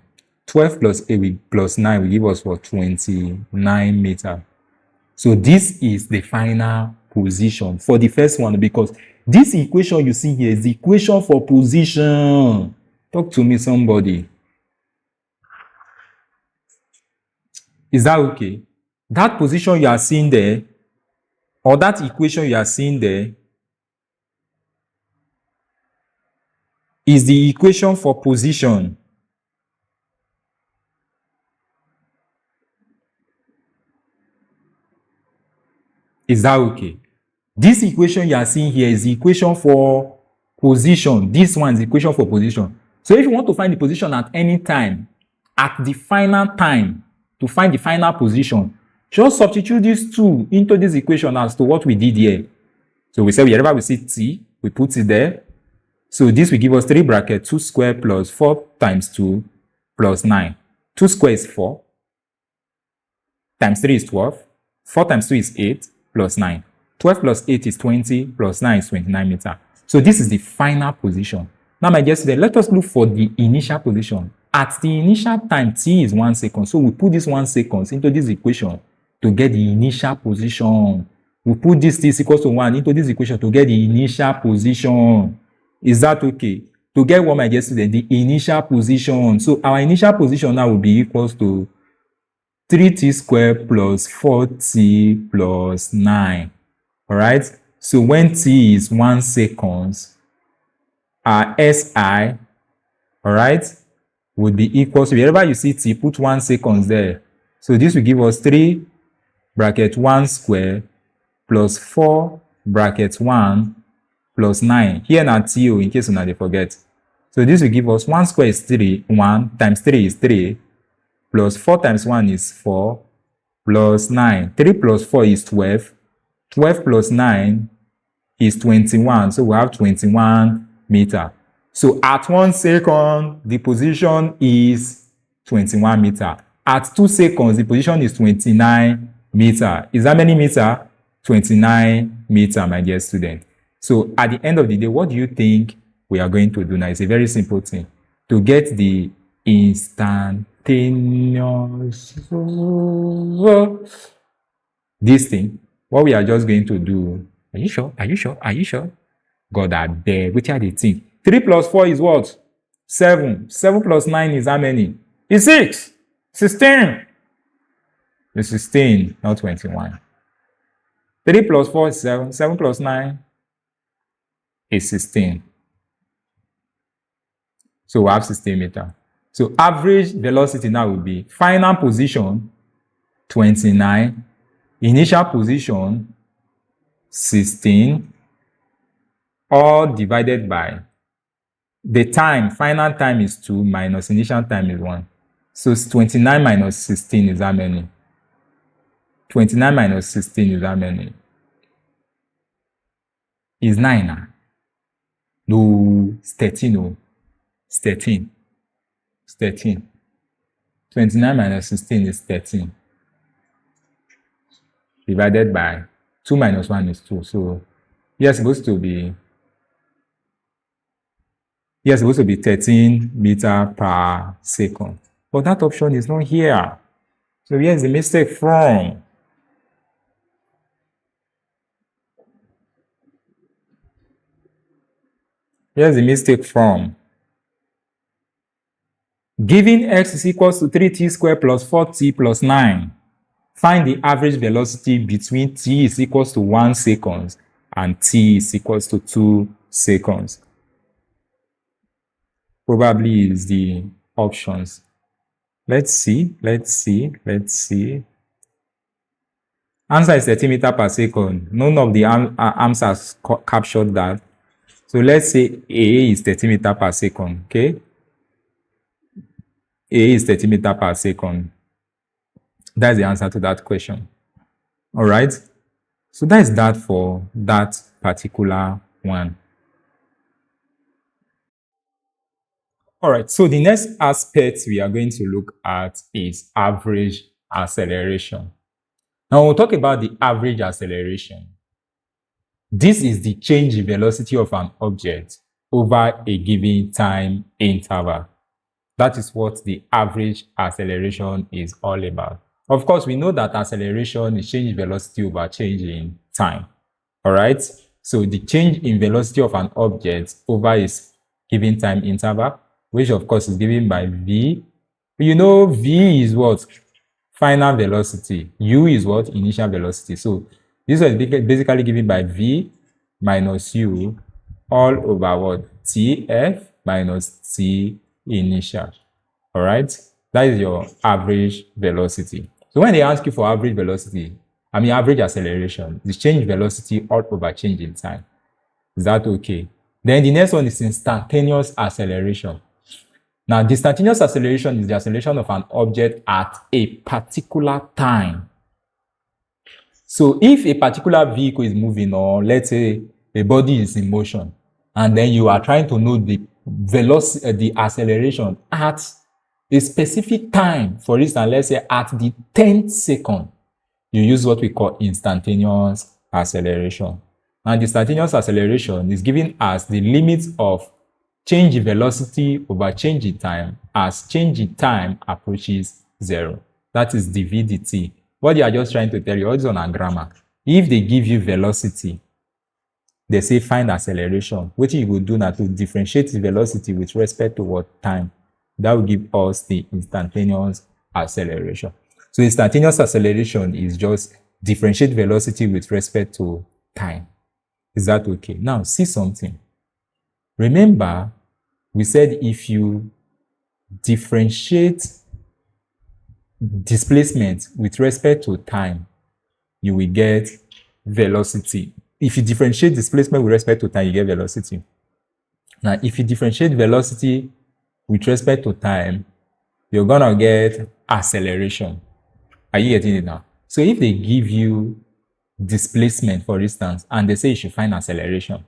12 plus 8 plus 9 will give us for 29 meters. So this is the final position for the first one, because this equation you see here is the equation for position. Talk to me, somebody. Is that okay? That position you are seeing there, or that equation you are seeing there, is the equation for position. Is that okay? This equation you are seeing here is the equation for position. This one is the equation for position. So if you want to find the position at any time, at the final time, to find the final position, just substitute these two into this equation as to what we did here. So we say wherever we see t, we put it there. So this will give us 3 bracket 2 squared plus 4 times 2 plus 9. 2 squared is 4. Times 3 is 12. 4 times 2 is 8 plus 9. 12 plus 8 is 20 plus 9 is 29 meters. So this is the final position. Now, my dear student, let us look for the initial position. At the initial time, t is 1 second. So we put this 1 second into this equation to get the initial position. We put this t is equal to 1 into this equation to get the initial position. Is that okay? To get what, my dear student? The initial position. So our initial position now will be equals to 3t squared plus 4t plus 9. All right? So when t is 1 second, our SI, all right, would be equal to, wherever you see t, put 1 second there. So this will give us 3 bracket 1 square plus 4 bracket 1 plus 9. Here now t, in case you not forget. So this will give us 1 square is 3, 1 times 3 is 3, plus 4 times 1 is 4, plus 9. 3 plus 4 is 12. 12 plus 9 is 21. So we have 21 meters. So at 1 second, the position is 21 meters. At 2 seconds, the position is 29 meters. Is that many meters? 29 meters, my dear student. So at the end of the day, what do you think we are going to do now? It's a very simple thing. To get the instantaneous, this thing, what we are just going to do, are you sure? Are you sure? Are you sure? God, I beg. Which are the thing? 3 plus 4 is what? 7. 7 plus 9 is how many? It's 6. 16. It's 16, not 21. 3 plus 4 is 7. 7 plus 9 is 16. So we have 16 meters. So average velocity now will be final position 29, initial position 16, all divided by the time. Final time is 2 minus initial time is 1. So 29 minus 16 is how many? 29 minus 16 is how many? Is 9. No, it's 13. No, it's 13. It's 13. 29 minus 16 is 13. Divided by 2 minus 1 is 2. So you're supposed to be 13 meters per second. But that option is not here. So here's the mistake from. Here's the mistake from. Given x is equals to 3t squared plus 4t plus 9, find the average velocity between t is equals to 1 second and t is equals to 2 seconds. Probably is the options. Let's see. Answer is 30 meters per second. None of the answers captured that. So let's say A is 30 meters per second, okay? A is 30 meters per second. That's the answer to that question. All right? So that is that for that particular one. All right, so the next aspect we are going to look at is average acceleration. Now we'll talk about the average acceleration. This is the change in velocity of an object over a given time interval. That is what the average acceleration is all about. Of course, we know that acceleration is change in velocity over change in time. All right, so the change in velocity of an object over a given time interval, which of course is given by v. You know, v is what? Final velocity. U is what? Initial velocity. So this is basically given by v minus u all over what? Tf minus t initial. All right? That is your average velocity. So when they ask you for average velocity, average acceleration, the change velocity all over change in time. Is that okay? Then the next one is instantaneous acceleration. Now, the instantaneous acceleration is the acceleration of an object at a particular time. So if a particular vehicle is moving, or let's say a body is in motion, and then you are trying to know the velocity, the acceleration at a specific time, for instance, let's say at the 10th second, you use what we call instantaneous acceleration. And the instantaneous acceleration is given as the limit of change in velocity over change in time as change in time approaches 0. That is the VDT. What they are just trying to tell you, all this on a grammar. If they give you velocity, they say find acceleration. What you will do now to differentiate the velocity with respect to what time. That will give us the instantaneous acceleration. So instantaneous acceleration is just differentiate velocity with respect to time. Is that okay? Now see something. Remember, we said if you differentiate displacement with respect to time, you will get velocity. If you differentiate displacement with respect to time, you get velocity. Now, if you differentiate velocity with respect to time, you're gonna get acceleration. Are you getting it now? So if they give you displacement, for instance, and they say you should find acceleration,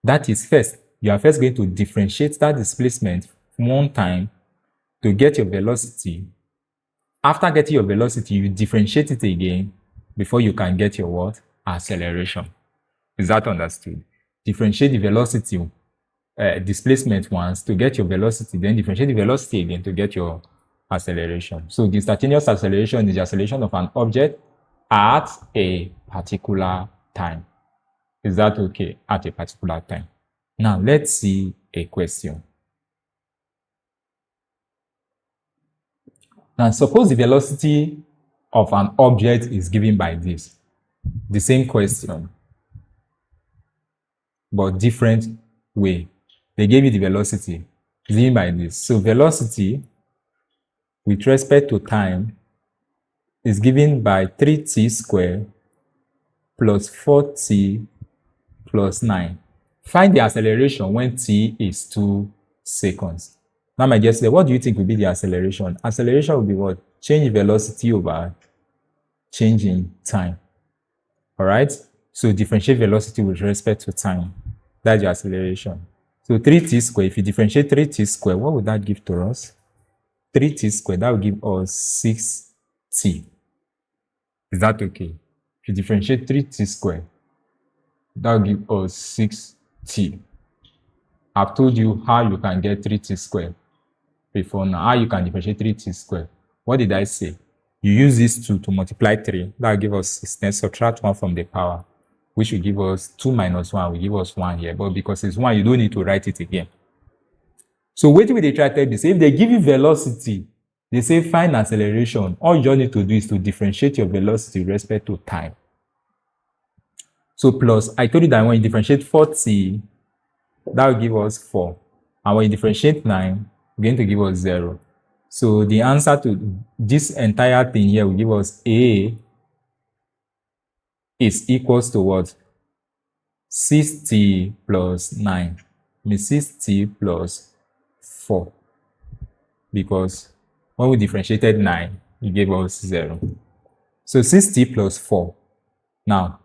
that is first, you are first going to differentiate that displacement one time to get your velocity. After getting your velocity, you differentiate it again before you can get your what? Acceleration. Is that understood? Differentiate the velocity, displacement once to get your velocity, then differentiate the velocity again to get your acceleration. So the instantaneous acceleration is the acceleration of an object at a particular time. Is that okay? At a particular time. Now, let's see a question. Now, suppose the velocity of an object is given by this. The same question, but different way. They gave you the velocity given by this. So, velocity with respect to time is given by 3t squared plus 4t plus 9. Find the acceleration when t is 2 seconds. Now, my guess, what do you think will be the acceleration? Acceleration will be what? Change in velocity over change in time. All right? So, differentiate velocity with respect to time. That's your acceleration. So, 3t squared, if you differentiate 3t squared, what would that give to us? 3t squared, that will give us 6t. Is that okay? If you differentiate 3t squared, that will give us 6t. I've told you how you can get 3t squared before now. How you can differentiate 3t squared. What did I say? You use this 2 to multiply 3. That will give us 6. Then subtract 1 from the power, which will give us 2 minus 1 will give us 1 here. But because it's 1, you don't need to write it again. So wetin we dey try tell you say if they give you velocity, they say find acceleration, all you just need to do is to differentiate your velocity with respect to time. So plus, I told you that when you differentiate 4t, that will give us 4. And when you differentiate 9, it's going to give us 0. So the answer to this entire thing here will give us A is equals to what? 6t plus 9. Means 6t plus 4. Because when we differentiated 9, it gave us 0. So 6t plus 4. Now,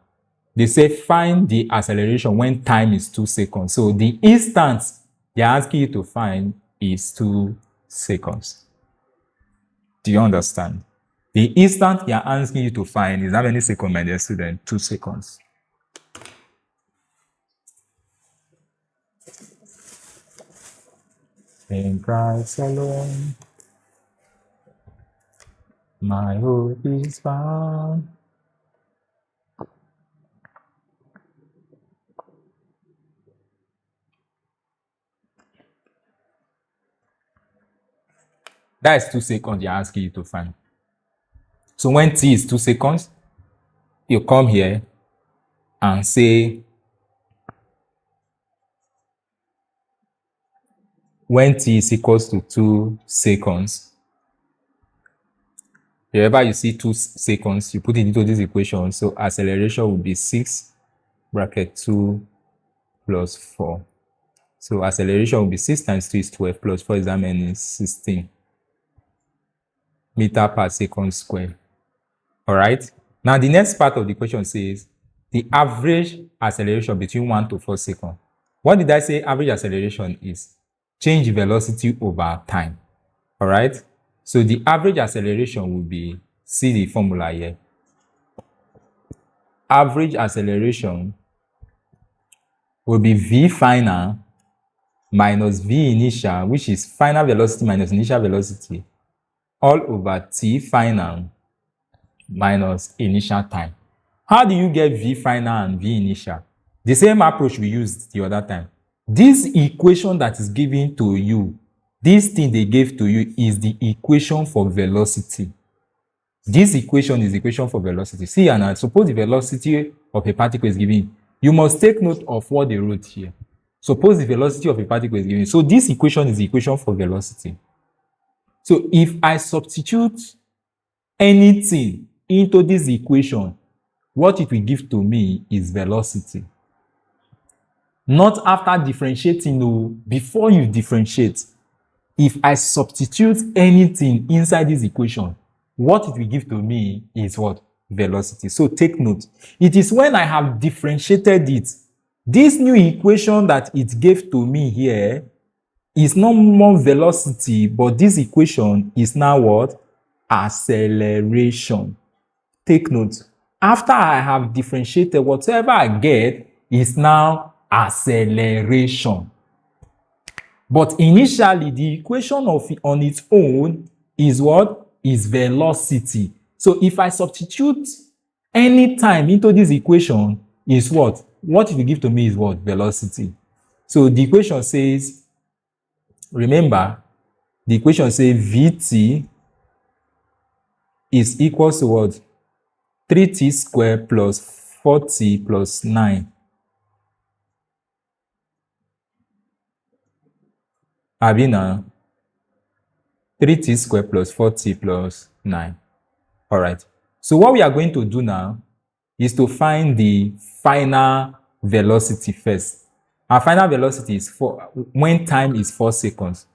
they say find the acceleration when time is 2 seconds. So the instant they're asking you to find is 2 seconds. Do you understand? The instant they're asking you to find is how many seconds, my dear student? 2 seconds. In Christ alone, my hope is found. That is 2 seconds they're asking you to find. So when t is 2 seconds, you come here and say, when t is equals to 2 seconds, wherever you see 2 seconds, you put it into this equation. So acceleration will be 6 bracket 2 plus 4. So acceleration will be 6 times 2 is 12 plus 4 is how many? 16 meter per second square. All right. Now the next part of the question says the average acceleration between 1 to 4 seconds. What did I say average acceleration is? Change velocity over time. All right. So the average acceleration will be, see the formula here. Average acceleration will be v final minus v initial, which is final velocity minus initial velocity, all over t final minus initial time. How do you get v final and v initial? The same approach we used the other time. This equation that is given to you, this thing they gave to you is the equation for velocity. This equation is the equation for velocity. See, and suppose the velocity of a particle is given. You must take note of what they wrote here. Suppose the velocity of a particle is given. So this equation is the equation for velocity. So if I substitute anything into this equation, what it will give to me is velocity. Not after differentiating, no, before you differentiate. If I substitute anything inside this equation, what it will give to me is what? Velocity. So take note. It is when I have differentiated it, this new equation that it gave to me here is no more velocity, but this equation is now what? Acceleration. Take note. After I have differentiated, whatever I get is now acceleration. But initially, the equation of it on its own is what? Is velocity. So if I substitute any time into this equation, is what? What it will give to me is what? Velocity. So the equation says, remember, the equation says Vt is equal to what? 3t squared plus 4t plus 9. Abina, 3t squared plus 4t plus 9. All right. So what we are going to do now is to find the final velocity first. Our final velocity is when time is 4 seconds.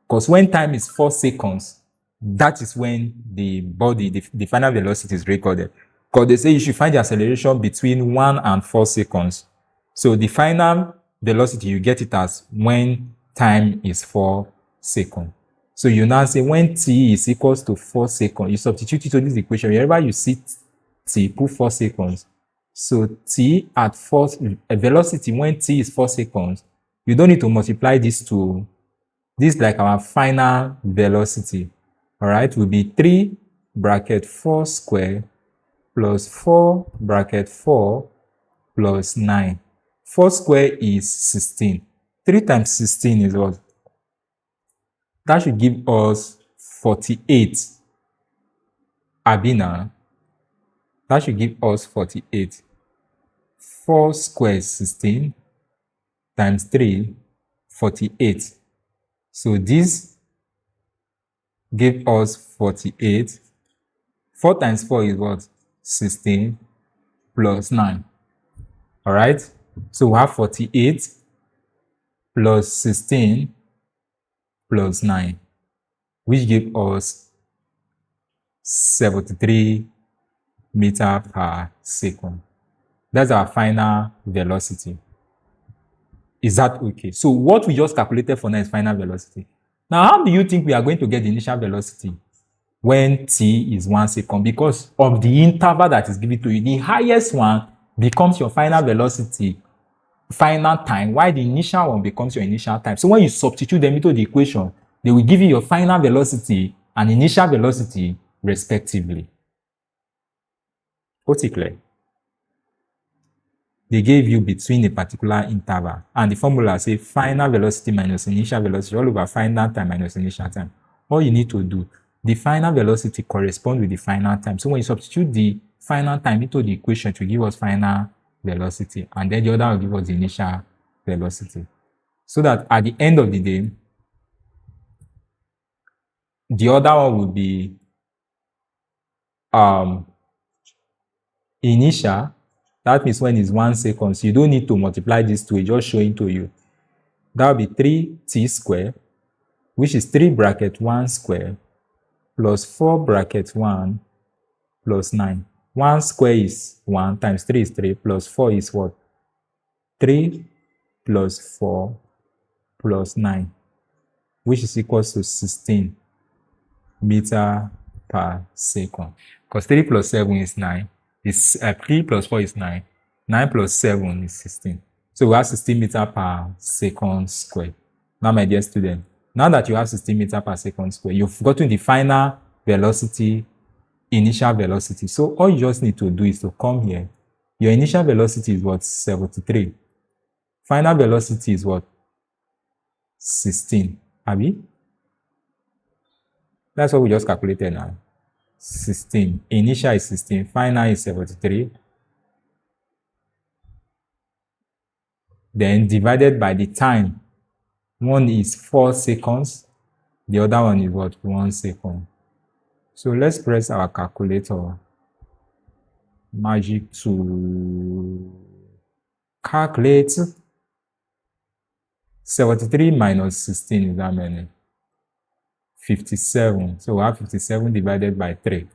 Because when time is 4 seconds, that is when the final velocity is recorded. Because they say you should find the acceleration between 1 and 4 seconds. So the final velocity, you get it as when time is 4 seconds. So you now say when t is equals to 4 seconds, you substitute it to this equation. Wherever you see t, put 4 seconds. So t at 4, velocity when t is 4 seconds, you don't need to multiply this to, this is like our final velocity. All right, will be 3 bracket 4 square plus 4 bracket 4 plus 9. 4 square is 16. 3 times 16 is what? That should give us 48. Abina. That should give us 48. 4 squared 16 times 3, 48. So this gives us 48. 4 times 4 is what? 16 plus 9. All right? So we have 48 plus 16 plus 9, which gives us 73 meter per second. That's our final velocity. Is that okay? So what we just calculated for now is final velocity. Now, how do you think we are going to get the initial velocity when t is 1 second? Because of the interval that is given to you, the highest one becomes your final velocity, final time, while the initial one becomes your initial time. So when you substitute them into the equation, they will give you your final velocity and initial velocity respectively. What's it clear? They gave you between a particular interval, and the formula say final velocity minus initial velocity all over final time minus initial time. All you need to do, the final velocity corresponds with the final time. So when you substitute the final time into the equation, it will give us final velocity, and then the other will give us the initial velocity. So that at the end of the day, the other one will be initial. That means when it's 1 second, so you don't need to multiply this two, it's just showing to you. That will be 3t squared, which is 3 bracket 1 square plus 4 bracket 1 plus 9. 1 square is 1 times 3 is 3 plus 4 is what? 3 plus 4 plus 9, which is equals to 16 meter per second. Because 3 plus 7 is 9. 3 plus 4 is 9. 9 plus 7 is 16. So we have 16 meter per second square. Now, my dear student, now that you have 16 meter per second square, you've gotten the final velocity, initial velocity. So all you just need to do is to come here. Your initial velocity is what? 73. Final velocity is what? 16. Abi? That's what we just calculated now. 16. Initial is 16. Final is 73. Then divided by the time. One is 4 seconds. The other one is what? 1 second. So let's press our calculator. Magic to calculate. 73 minus 16 is how many? 57. So we have 57 divided by 3.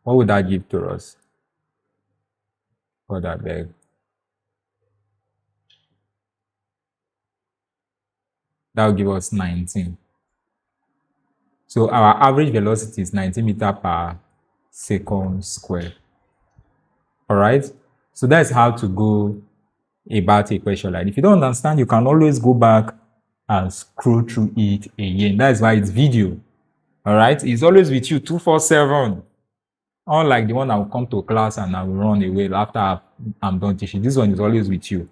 What would that give to us? For that bag. That will give us 19. So our average velocity is 19 meter per second square. All right. So that's how to go about a question like that. If you don't understand, you can always go back and scroll through it again. That's why it's video. All right. It's always with you 247. Unlike the one I will come to class and I will run away after I'm done teaching. This one is always with you.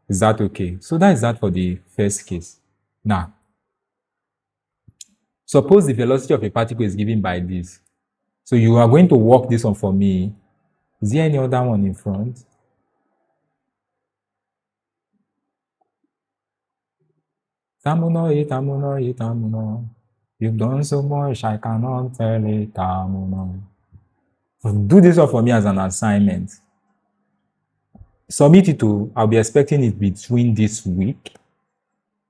Is that okay? So that is that for the first case. Now, suppose the velocity of a particle is given by this. So you are going to work this one for me. Is there any other one in front? Tamuno, tamuno, tamuno. You've done so much, I cannot tell it, tamuno. Do this one for me as an assignment. Submit it to, I'll be expecting it between this week.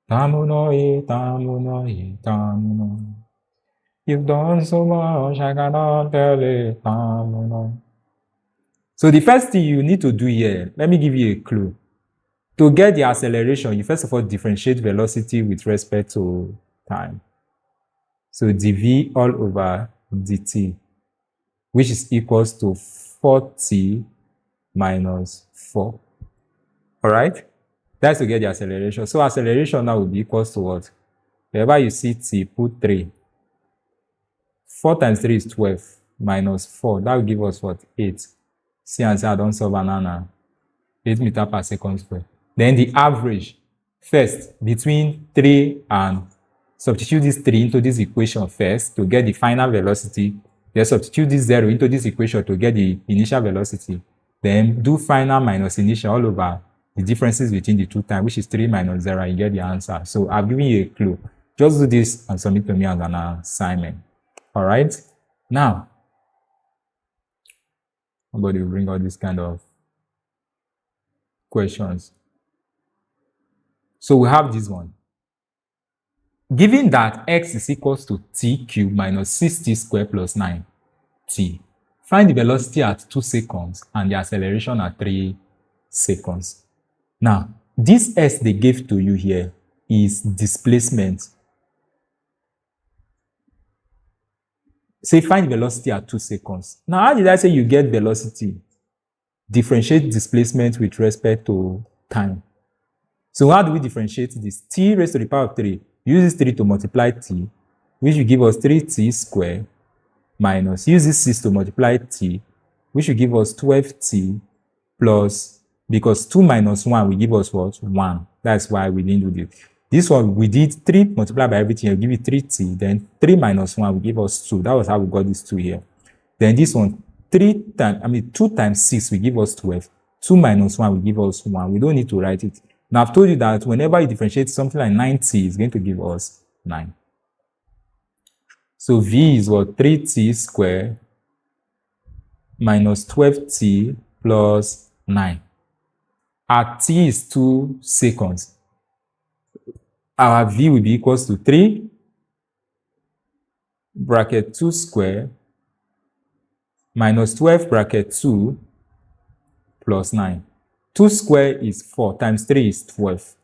Tamuno, tamuno, tamuno. You've done so much, I cannot tell it, tamuno. So the first thing you need to do here, let me give you a clue. To get the acceleration, you first of all differentiate velocity with respect to time. So dv all over dt, which is equals to 4t minus 4. All right? That's to get the acceleration. So acceleration now will be equals to what? Wherever you see t, put 3. 4 times 3 is 12 minus 4. That will give us what? 8. See and say I don't solve banana. 8 meter per second square. Then the average. First, between 3 and substitute this 3 into this equation first to get the final velocity. Then substitute this 0 into this equation to get the initial velocity. Then do final minus initial all over the differences between the two times, which is 3 minus 0, and you get the answer. So I've given you a clue. Just do this and submit to me as an assignment. All right? Now, somebody will bring out this kind of questions. So we have this one. Given that x is equals to t cubed minus 6t squared plus 9t, find the velocity at 2 seconds and the acceleration at 3 seconds. Now, this s they gave to you here is displacement. Say find velocity at 2 seconds. Now, how did I say you get velocity? Differentiate displacement with respect to time. So how do we differentiate this? T raised to the power of 3. Use this 3 to multiply t, which will give us 3t squared, minus, use this 6 to multiply t, which will give us 12t, plus, because 2 minus 1 will give us what? 1. That's why we didn't do this. This one, we did 3 multiplied by everything, will give you 3t, then 3 minus 1 will give us 2. That was how we got this 2 here. Then this one, 2 times 6 will give us 12. 2 minus 1 will give us 1. We don't need to write it. Now, I've told you that whenever you differentiate something like 9t, it's going to give us 9. So v is what? 3t squared minus 12t plus 9. Our t is 2 seconds. Our v will be equals to 3 bracket 2 squared minus 12 bracket 2 plus 9. 2 squared is 4 times 3 is 12.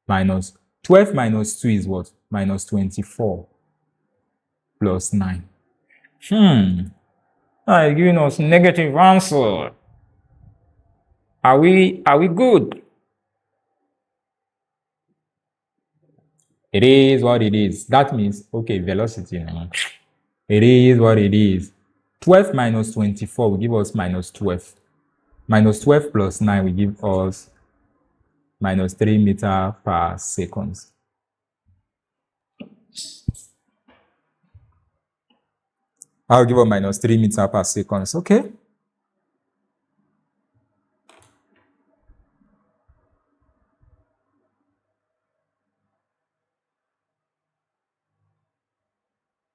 Minus 12 minus 2 is what? Minus 24 plus 9. Are you giving us negative answer? Are we good? It is what it is. That means, okay, velocity now. It is what it is. 12 minus 24 will give us minus 12. Minus 12 plus 9 will give us minus 3 meters per second. I'll give us minus 3 meters per second. Okay.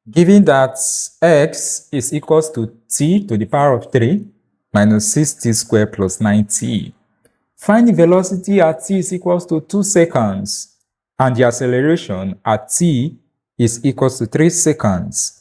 Given that x is equals to t to the power of 3 minus 6t squared plus 9t, find the velocity at t is equals to 2 seconds and the acceleration at t is equals to 3 seconds.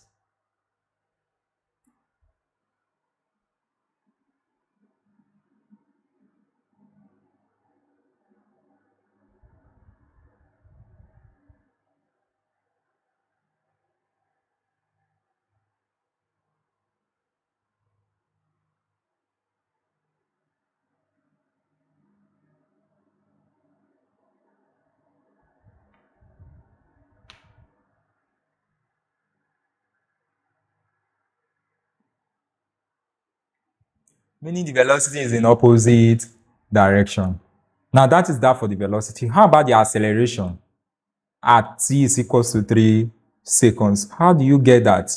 Meaning the velocity is in opposite direction. Now that is that for the velocity. How about the acceleration? At t is equals to 3 seconds. How do you get that?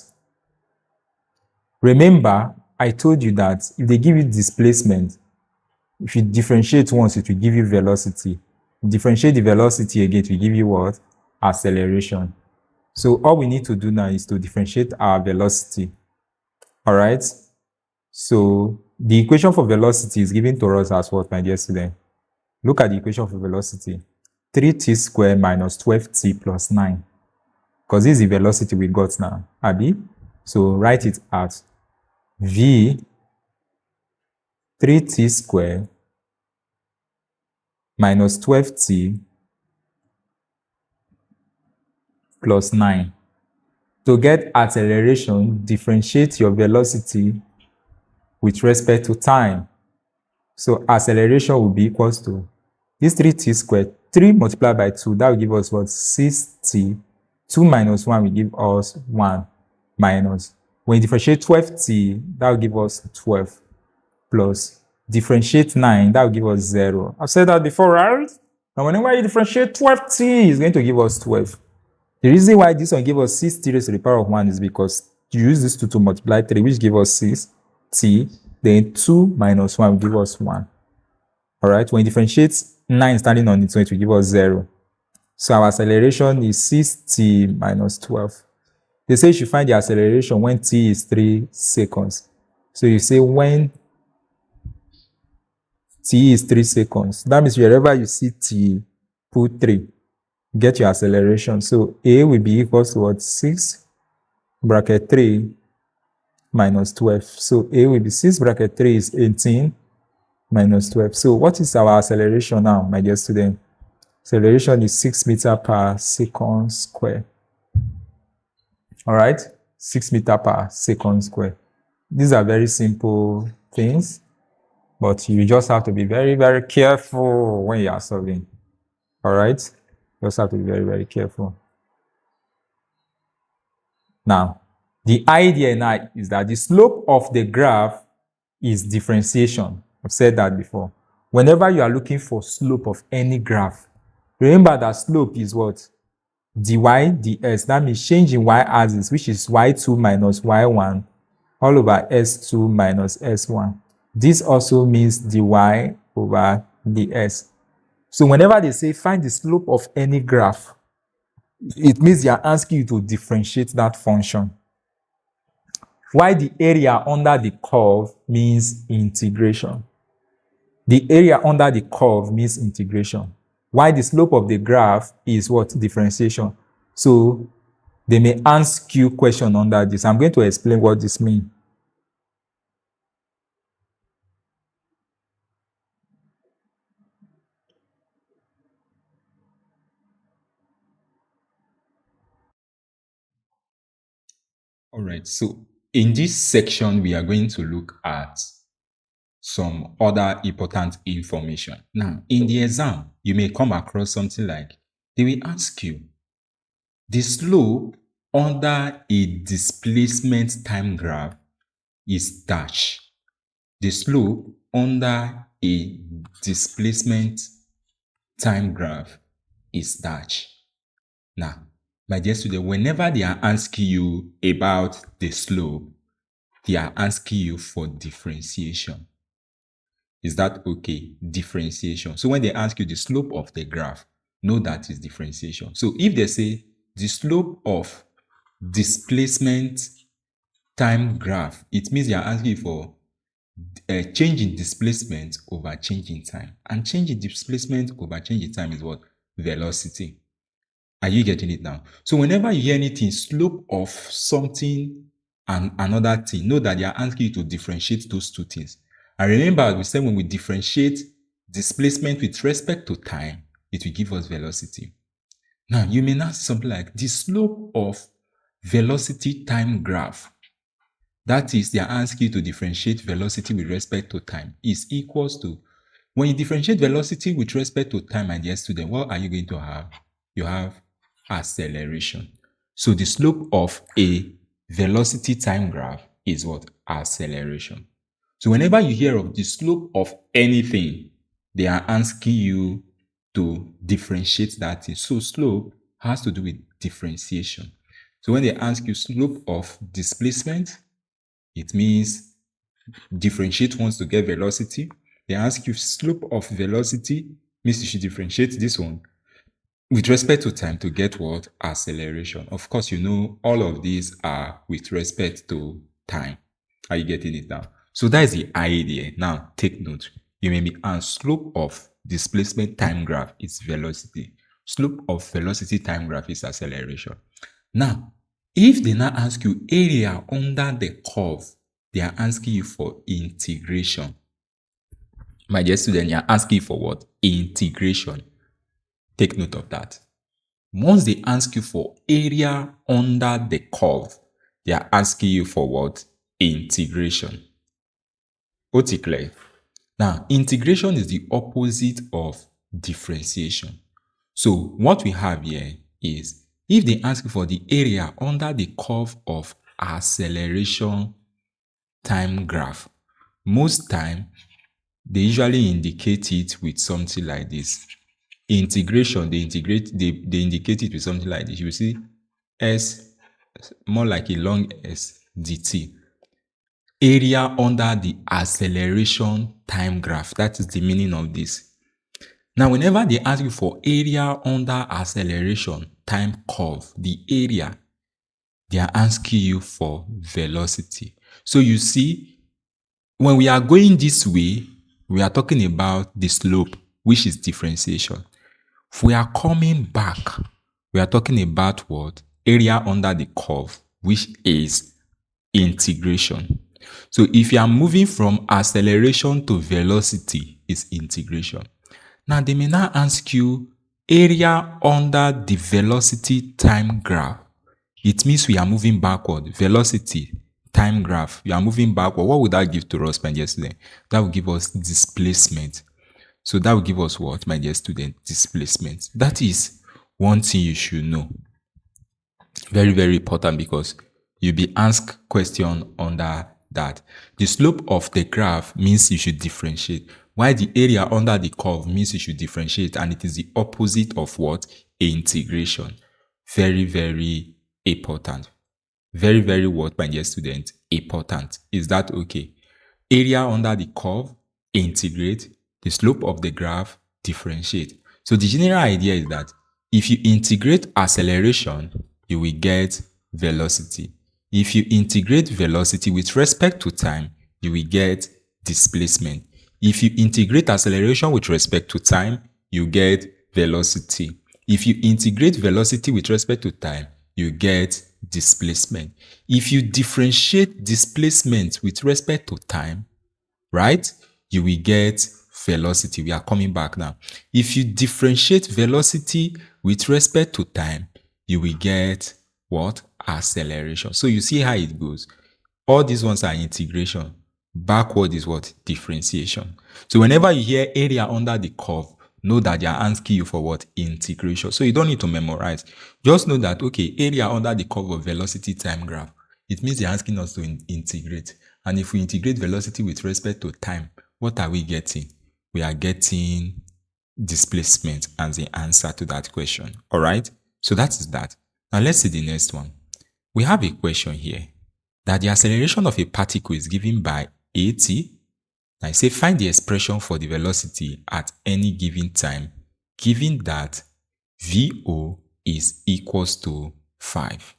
Remember, I told you that if they give you displacement, if you differentiate once, it will give you velocity. Differentiate the velocity again, it will give you what? Acceleration. So all we need to do now is to differentiate our velocity. All right? So the equation for velocity is given to us as what, my dear student? Look at the equation for velocity. 3t squared minus 12t plus 9. Because this is the velocity we got now, Abi. So write it as v 3t squared minus 12t plus 9. To get acceleration, differentiate your velocity with respect to time. So acceleration will be equals to this 3t squared, 3 multiplied by 2, that will give us what? 6t. 2 minus 1 will give us 1 minus. When you differentiate 12t, that will give us 12 plus differentiate 9, that will give us 0. I've said that before, right? And whenever you differentiate 12t, it's going to give us 12. The reason why this one gives us 6t raised to the power of 1 is because you use this 2 to multiply 3, which gives us 6t. Then 2 minus 1 will give us 1. All right? When you differentiate 9 standing on its own, it will give us 0. So our acceleration is 6t minus 12. They say you should find the acceleration when t is 3 seconds. So you say when t is 3 seconds. That means wherever you see t, put 3. Get your acceleration. So a will be equal to what? 6 bracket 3 minus 12. So a will be 6 bracket 3 is 18 minus 12. So what is our acceleration now, my dear student? Acceleration is 6 meters per second square. All right? 6 meters per second square. These are very simple things, but you just have to be very, very careful when you are solving. All right? You just have to be very, very careful. Now, the idea now is that the slope of the graph is differentiation. I've said that before. Whenever you are looking for slope of any graph, remember that slope is what? dy ds. That means change in y-axis, which is y2 minus y1 all over s2 minus s1. This also means dy over ds. So whenever they say find the slope of any graph, it means they are asking you to differentiate that function. Why the area under the curve means integration. The area under the curve means integration. Why the slope of the graph is what? Differentiation. So they may ask you a question under this. I'm going to explain what this means. All right, so in this section, we are going to look at some other important information. Now, in the exam, you may come across something like, they will ask you, the slope under a displacement time graph is dash. The slope under a displacement time graph is dash. Now, my dear student, whenever they are asking you about the slope, they are asking you for differentiation. Is that okay? Differentiation. So when they ask you the slope of the graph, know that is differentiation. So if they say the slope of displacement time graph, it means they are asking you for a change in displacement over change in time. And change in displacement over change in time is what? Velocity. Are you getting it now? So whenever you hear anything, slope of something and another thing, know that they are asking you to differentiate those two things. And remember, we said when we differentiate displacement with respect to time, it will give us velocity. Now, you may now see something like the slope of velocity time graph. That is, they are asking you to differentiate velocity with respect to time is equals to, when you differentiate velocity with respect to time, my dear student, what are you going to have? You have acceleration. So the slope of a velocity time graph is what? Acceleration. So whenever you hear of the slope of anything, they are asking you to differentiate that thing. So slope has to do with differentiation. So when they ask you slope of displacement, it means differentiate once to get velocity. They ask you slope of velocity, means you should differentiate this one with respect to time to get what? Acceleration. Of course, you know all of these are with respect to time. Are you getting it now? So that is the idea. Now, take note. You may be asked slope of displacement time graph is velocity. Slope of velocity time graph is acceleration. Now, if they now ask you area under the curve, they are asking you for integration. My dear student, you are asking for what? Integration. Take note of that. Once they ask you for area under the curve, they are asking you for what? Integration. Clear? Now, integration is the opposite of differentiation. So what we have here is, if they ask you for the area under the curve of acceleration time graph, most time they usually indicate it with something like this. Integration, they indicate it with something like this. You see S, more like a long S, dt. Area under the acceleration time graph. That is the meaning of this. Now, whenever they ask you for area under acceleration time curve, the area, they are asking you for velocity. So you see, when we are going this way, we are talking about the slope, which is differentiation. If we are coming back, we are talking about what? Area under the curve, which is integration. So if you are moving from acceleration to velocity, is integration. Now they may now ask you area under the velocity time graph. It means we are moving backward. Velocity time graph. You are moving backward. What would that give to us, my dear student? That will give us displacement. So that will give us what, my dear student? Displacement. That is one thing you should know. Very, very important, because you'll be asked question under that. The slope of the graph means you should differentiate, while the area under the curve means you should differentiate, and it is the opposite of what? Integration. Very, very important. Very, very what, my dear student? Important. Is that okay? Area under the curve, integrate. The slope of the graph, differentiate. So the general idea is that if you integrate acceleration, you will get velocity. If you integrate velocity with respect to time, you will get displacement. If you integrate acceleration with respect to time, you get velocity. If you integrate velocity with respect to time, you get displacement. If you differentiate displacement with respect to time, right, you will get velocity. We are coming back now. If you differentiate velocity with respect to time, you will get what? Acceleration. So you see how it goes. All these ones are integration. Backward is what? Differentiation. So whenever you hear area under the curve, know that they are asking you for what? Integration. So you don't need to memorize. Just know that, okay, area under the curve of velocity time graph, it means they're asking us to integrate. And if we integrate velocity with respect to time, what are we getting? We are getting displacement as the answer to that question. All right? So that is that. Now let's see the next one. We have a question here that the acceleration of a particle is given by at. I say find the expression for the velocity at any given time, given that VO is equals to 5.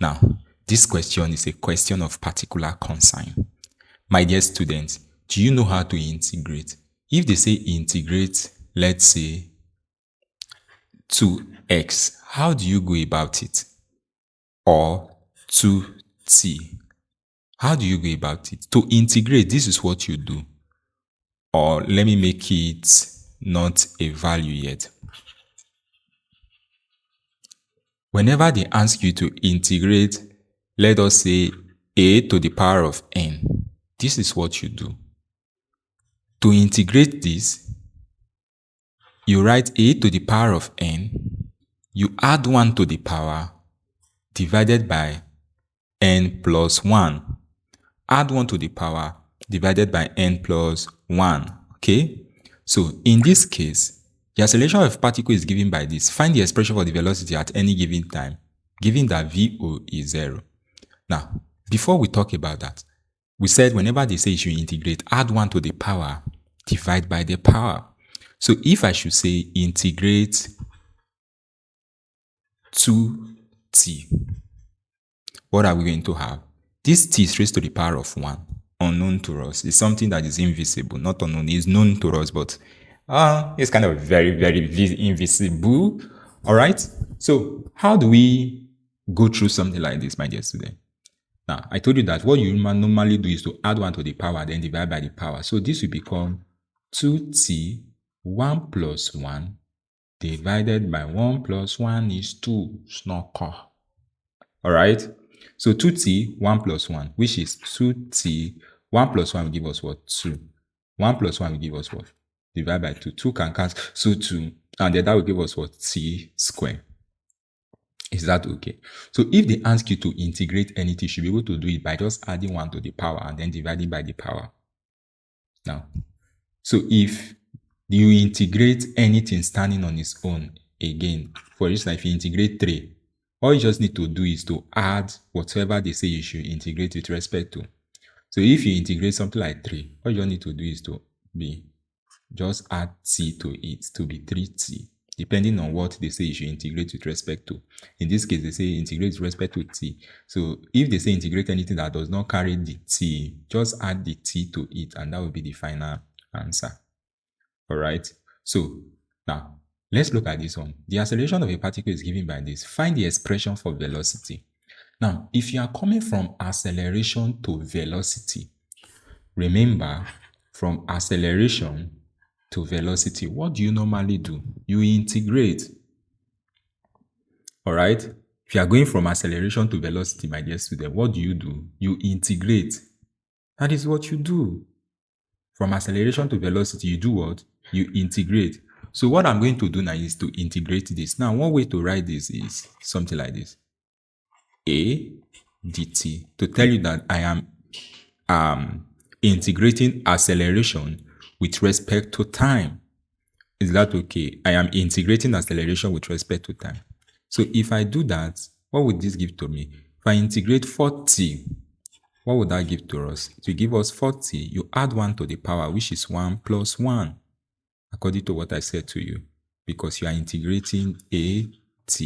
Now, this question is a question of particular concern. My dear students, do you know how to integrate? If they say integrate, let's say 2x, how do you go about it? Or 2t. How do you go about it? To integrate, this is what you do. Or let me make it not a value yet. Whenever they ask you to integrate, let us say a to the power of n, this is what you do. To integrate this, you write a to the power of n, you add 1 to the power, divided by n plus 1. Add 1 to the power, divided by n plus 1. Okay? So, in this case, the acceleration of a particle is given by this. Find the expression for the velocity at any given time, given that VO is 0. Now, before we talk about that, we said whenever they say you should integrate, add 1 to the power, divide by the power. So, if I should say integrate 2t, what are we going to have? This t is raised to the power of 1, unknown to us. It's something that is invisible, not unknown. It's known to us, but it's kind of very, very invisible. All right? So how do we go through something like this, my dear student? Now, I told you that what you normally do is to add 1 to the power, then divide by the power. So this will become 2t, 1 plus 1, divided by 1 plus 1 is 2. Snorkel. All right? So 2t, 1 plus 1, which is 2t, 1 plus 1 will give us what? 2. 1 plus 1 will give us what? Divide by 2. 2 can cancel, so 2. And then that will give us what? T squared. Is that okay? So if they ask you to integrate anything, you should be able to do it by just adding 1 to the power and then dividing by the power. Now, So if you integrate anything standing on its own, again, for instance, if you integrate 3, all you just need to do is to add whatever they say you should integrate with respect to. So if you integrate something like 3, all you need to do is to be just add t to it to be 3t, depending on what they say you should integrate with respect to. In this case, they say integrate with respect to t. So if they say integrate anything that does not carry the t, just add the t to it, and that will be the final answer. All right. So now let's look at this one. The acceleration of a particle is given by this. Find the expression for velocity. Now, if you are coming from acceleration to velocity, remember, from acceleration to velocity, what do you normally do? You integrate. All right. If you are going from acceleration to velocity, my dear student, what do? You integrate. That is what you do. From acceleration to velocity, you do what? You integrate. So what I'm going to do now is to integrate this. Now, one way to write this is something like this. A dt, to tell you that I am integrating acceleration with respect to time. Is that okay? I am integrating acceleration with respect to time. So if I do that, what would this give to me? If I integrate 4t, what would that give to us? To give us 4t, you add 1 to the power, which is 1 plus 1, according to what I said to you, because you are integrating at.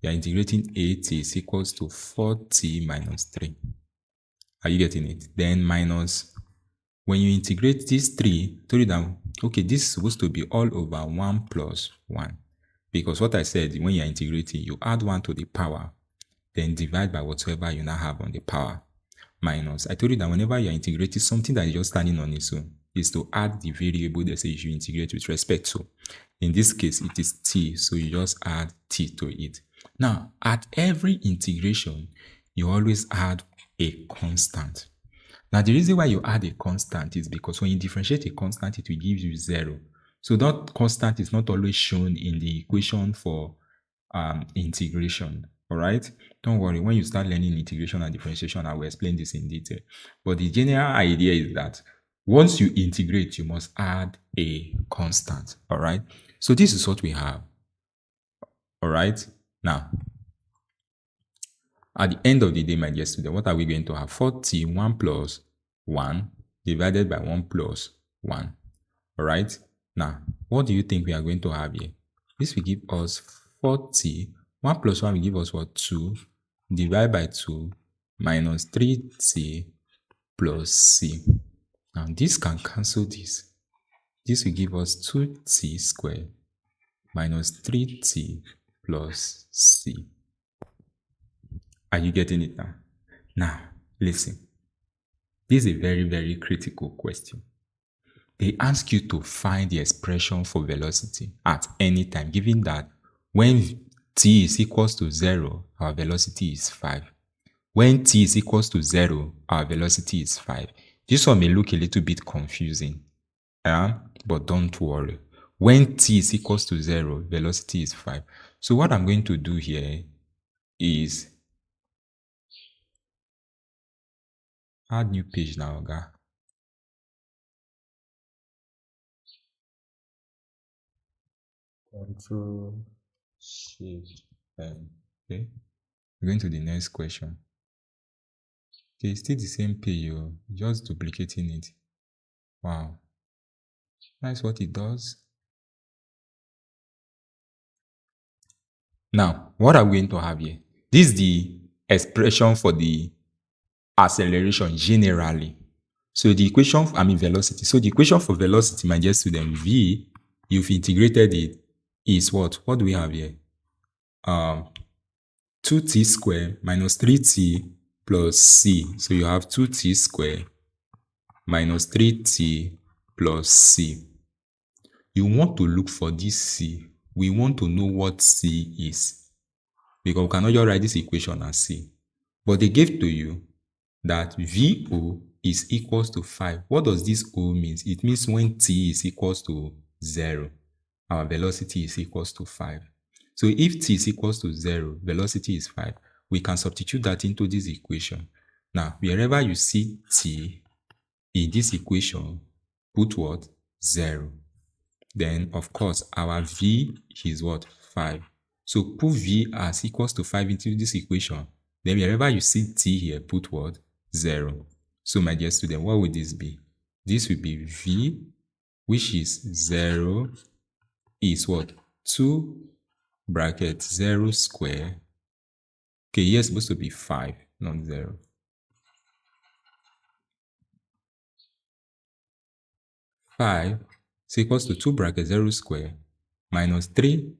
You are integrating at is equals to 4t minus 3. Are you getting it? Then minus, when you integrate this 3, told you that, okay, this is supposed to be all over 1 plus 1. Because what I said, when you are integrating, you add 1 to the power, then divide by whatever you now have on the power. Minus, I told you that whenever you are integrating something that is just standing on its own, is to add the variable that says you should integrate with respect to. In this case, it is t, so you just add t to it. Now, at every integration, you always add a constant. Now, the reason why you add a constant is because when you differentiate a constant, it will give you 0. So that constant is not always shown in the equation for integration. All right, don't worry, when you start learning integration and differentiation, I will explain this in detail. But the general idea is that once you integrate, you must add a constant. All right, so this is what we have. All right, now at the end of the day, my dear student, what are we going to have? 4t 1 plus 1 divided by 1 plus 1. All right, now what do you think we are going to have here? This will give us 4t 1 plus 1 will give us what? 2, divide by 2, minus 3t plus c. Now this can cancel this. This will give us 2t squared minus 3t plus c. Are you getting it now? Now, listen. This is a very, very critical question. They ask you to find the expression for velocity at any time, given that when t is equals to 0, our velocity is 5. When t is equals to 0, our velocity is 5. This one may look a little bit confusing, but don't worry. When t is equals to 0, velocity is 5. So what I'm going to do here is add new page now, okay? Control Shift M. Okay. We're going to the next question. Okay, it's still the same page, just duplicating it. Wow. That's what it does. Now, what are we going to have here? This is the expression for the acceleration generally. So the equation, velocity. So the equation for velocity, my dear student, V, you've integrated it, is what? What do we have here? 2t squared minus 3t plus c. So you have 2t squared minus 3t plus c. You want to look for this c. We want to know what c is, because we cannot just write this equation as c. But they gave to you that VO is equals to 5. What does this O mean? It means when t is equals to 0, our velocity is equals to 5. So if t is equals to 0, velocity is 5, we can substitute that into this equation. Now, wherever you see t in this equation, put what? 0. Then, of course, our v is what? 5. So put v as equals to 5 into this equation. Then wherever you see t here, put what? 0. So my dear student, what would this be? This will be v, which is 0, is what? 2 bracket 0 square. Okay, here it's supposed to be 5, not 0. 5 is equals to 2 bracket 0 square minus 3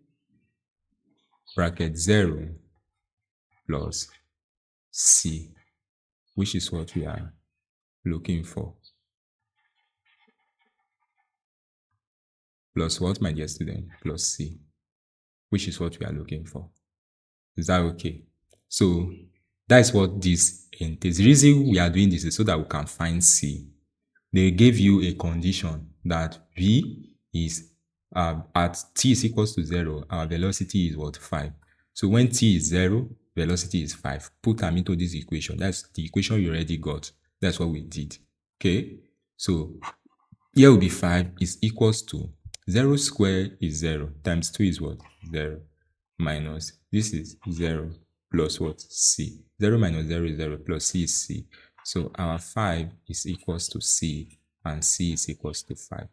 bracket 0 plus c, which is what we are looking for. Plus what, my dear student? Plus c, which is what we are looking for. Is that okay? So that's what this entails. The reason we are doing this is so that we can find c. They gave you a condition that v is at t is equals to 0, our velocity is what? 5. So when t is 0, velocity is 5. Put them into this equation. That's the equation you already got. That's what we did. Okay? So here will be 5 is equals to 0 squared is 0 times 2 is what? 0 minus this is 0 plus what? C. 0 minus 0 is 0 plus c is c. So our 5 is equals to c and c is equals to 5.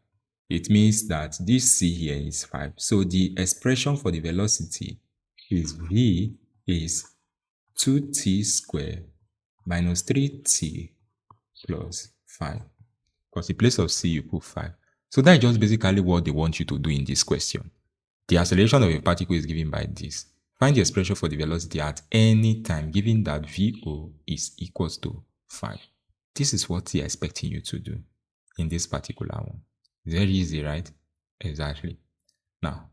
It means that this c here is 5. So the expression for the velocity is v is 2t squared minus 3t plus 5. Because in place of c, you put 5. So that's just basically what they want you to do in this question. The acceleration of a particle is given by this. Find the expression for the velocity at any time, given that VO is equals to 5. This is what they're expecting you to do in this particular one. Very easy, right? Exactly. Now,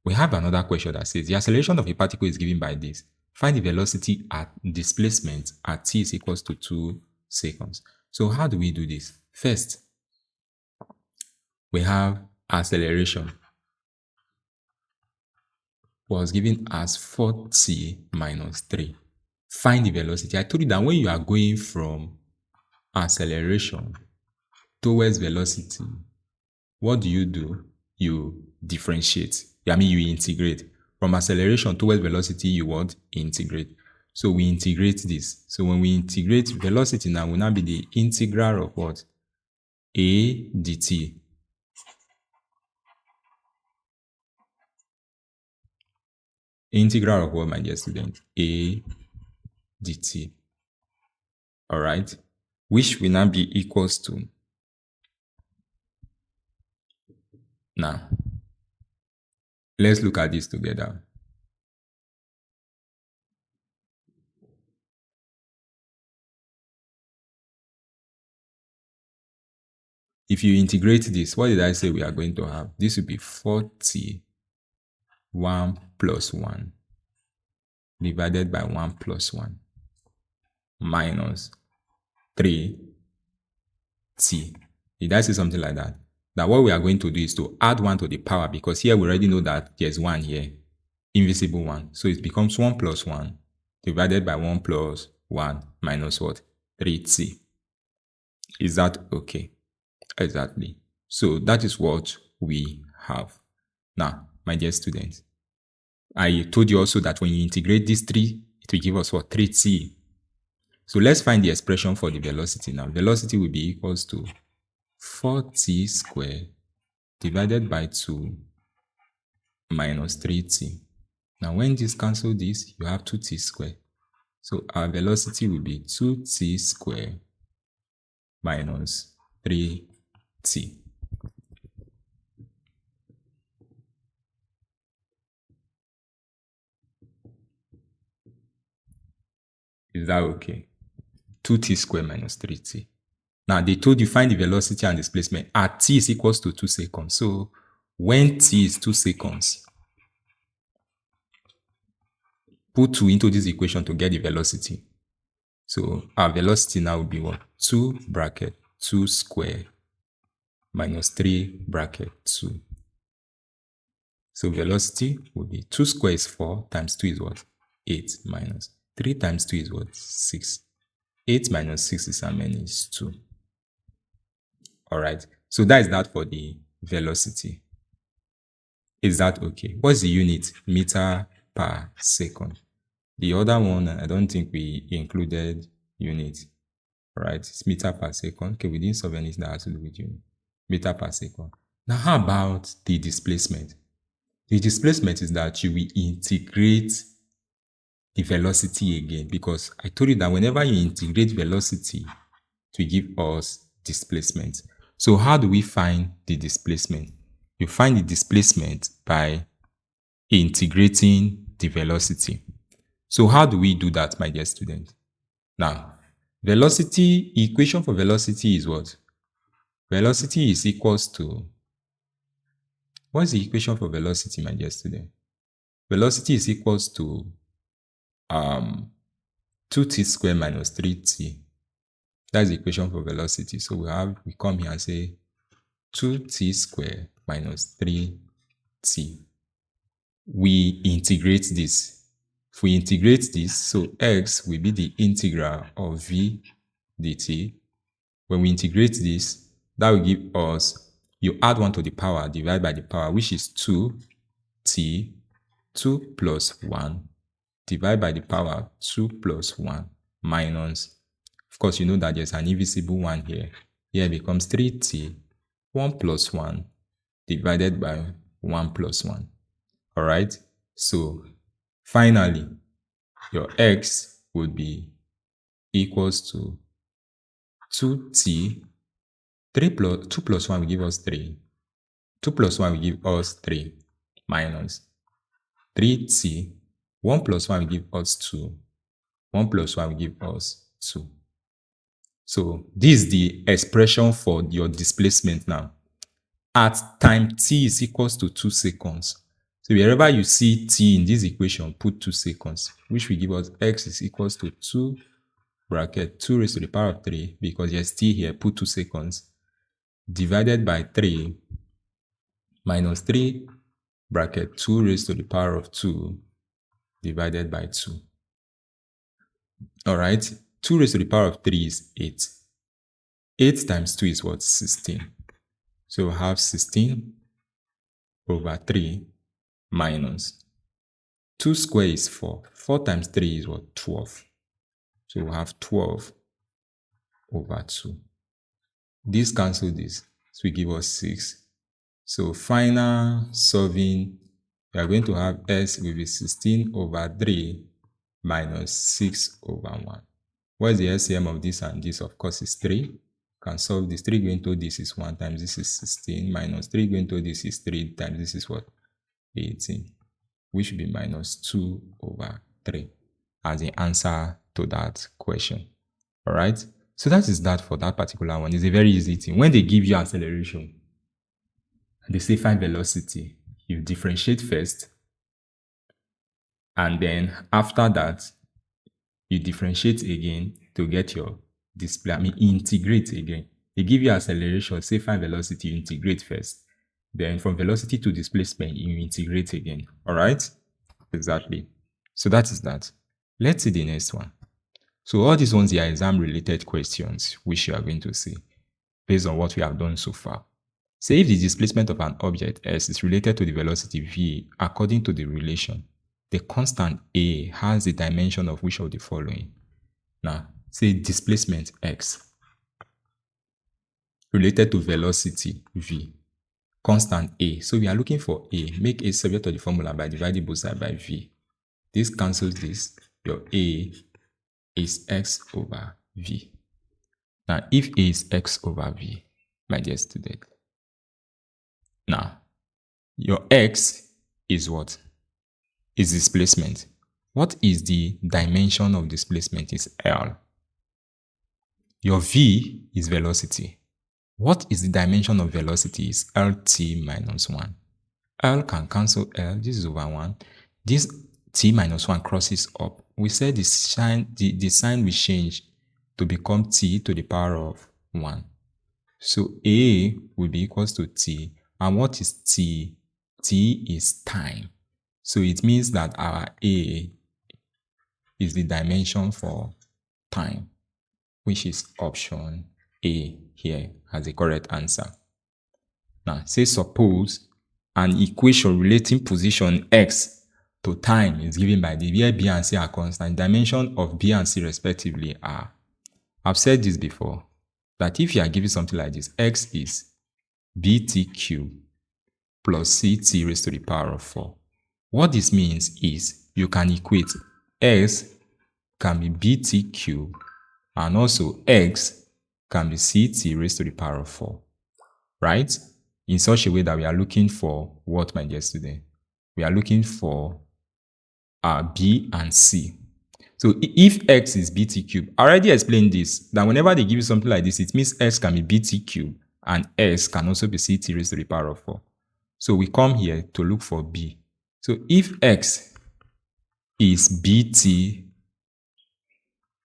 we have another question that says the acceleration of a particle is given by this. Find the velocity at displacement at t is equals to 2 seconds. So how do we do this? First, we have acceleration was given as 4t minus 3. Find the velocity. I told you that when you are going from acceleration towards velocity, what do? You differentiate. I mean, you integrate. From acceleration towards velocity, you want integrate. So we integrate this. So when we integrate velocity now will now be the integral of what? A dt. Integral of what, my dear student? A dt. All right. Which will now be equals to. Now, let's look at this together. If you integrate this, what did I say we are going to have? This will be 4t 1 plus 1 divided by 1 plus 1 minus 3t. Did I say something like that? Now what we are going to do is to add 1 to the power, because here we already know that there's 1 here, invisible 1. So it becomes 1 plus 1 divided by 1 plus 1 minus what? 3t. Is that okay? Exactly. So that is what we have. Now, my dear students, I told you also that when you integrate these 3, it will give us what? 3t. So let's find the expression for the velocity now. Velocity will be equals to 4t squared divided by 2 minus 3t. Now when this cancel this, you have 2t squared. So our velocity will be 2t squared minus 3t. Is that okay? 2t squared minus 3t. Now, they told you find the velocity and displacement at t is equals to 2 seconds. So, when t is 2 seconds, put 2 into this equation to get the velocity. So, our velocity now will be what? 2 bracket 2 squared minus 3 bracket 2. So, velocity will be 2 squared is 4 times 2 is what? 8 minus 3 times 2 is what? 6. 8 minus 6 is how many? Is 2. All right. So that is that for the velocity. Is that okay? What's the unit? Meter per second. The other one, I don't think we included unit. All right. It's meter per second. Okay, we didn't solve anything that has to do with unit. Meter per second. Now, how about the displacement? The displacement is that you will integrate the velocity again, because I told you that whenever you integrate velocity, it will give us displacement. So how do we find the displacement? You find the displacement by integrating the velocity. So how do we do that, my dear student? Now, velocity, equation for velocity is what? Velocity is equals to, what's the equation for velocity, my dear student? Velocity is equals to 2t squared minus 3t. That's the equation for velocity. So we come here and say 2t squared minus 3t. We integrate this. If we integrate this, so x will be the integral of v dt. When we integrate this, that will give us, you add 1 to the power, divide by the power, which is 2t, 2 plus 1, divide by the power 2 plus 1 minus, of course, you know that there's an invisible 1 here. Here it becomes 3t, 1 plus 1, divided by 1 plus 1. All right? So, finally, your x would be equals to 2t, 2 plus 1 will give us 3. 2 plus 1 will give us 3, minus 3t, 1 plus 1 will give us 2. 1 plus 1 will give us 2. So this is the expression for your displacement now. At time t is equals to 2 seconds. So wherever you see t in this equation, put 2 seconds, which will give us x is equals to 2 bracket 2 raised to the power of 3, because there's t here, put 2 seconds, divided by 3 minus 3 bracket 2 raised to the power of 2 divided by 2. All right, 2 raised to the power of 3 is 8. 8 times 2 is what? 16. So we have 16 over 3 minus 2 squared is 4. 4 times 3 is what? 12. So we have 12 over 2. This cancels this, so we give us 6. So final solving, we are going to have s will be 16 over 3 minus 6 over 1. What is the LCM of this and this? Of course, is 3. Can solve this. 3 going to this is 1 times this is 16, minus 3 going to this is 3 times this is what? 18, which will be minus 2 over 3 as the answer to that question. All right. So that is that for that particular one. It's a very easy thing. When they give you acceleration, they say find velocity, you differentiate first, and then after that, you differentiate again to get your integrate again. They give you acceleration, say find velocity, you integrate first. Then from velocity to displacement, you integrate again. All right? Exactly. So that is that. Let's see the next one. So all these ones are exam-related questions, which you are going to see based on what we have done so far. Say if the displacement of an object S is related to the velocity V according to the relation, the constant A has the dimension of which of the following? Now, say displacement X related to velocity V, constant A. So we are looking for A. Make A subject to the formula by dividing both sides by V. This cancels this. Your A is X over V. Now, if A is X over V, my dear student, now, your X is what? Is displacement. What is the dimension of displacement? Is L. Your V is velocity. What is the dimension of velocity? Is LT minus 1. L can cancel L. This is over 1. This T minus 1 crosses up. We said the sign will change to become T to the power of 1. So A will be equals to T. And what is T? T is time. So it means that our A is the dimension for time. which is option A here as the correct answer. Now, say suppose an equation relating position x to time is given by the where b and c are constant. Dimension of b and c respectively are. I've said this before, that if you are given something like this, x is bt cubed plus ct raised to the power of 4. What this means is you can equate x can be bt cubed and also x can be ct raised to the power of 4, right? In such a way that we are looking for what, my dear student? We are looking for b and c. So if x is bt cubed, I already explained this, that whenever they give you something like this, it means x can be bt cubed and s can also be ct raised to the power of 4. So we come here to look for b. So if x is bt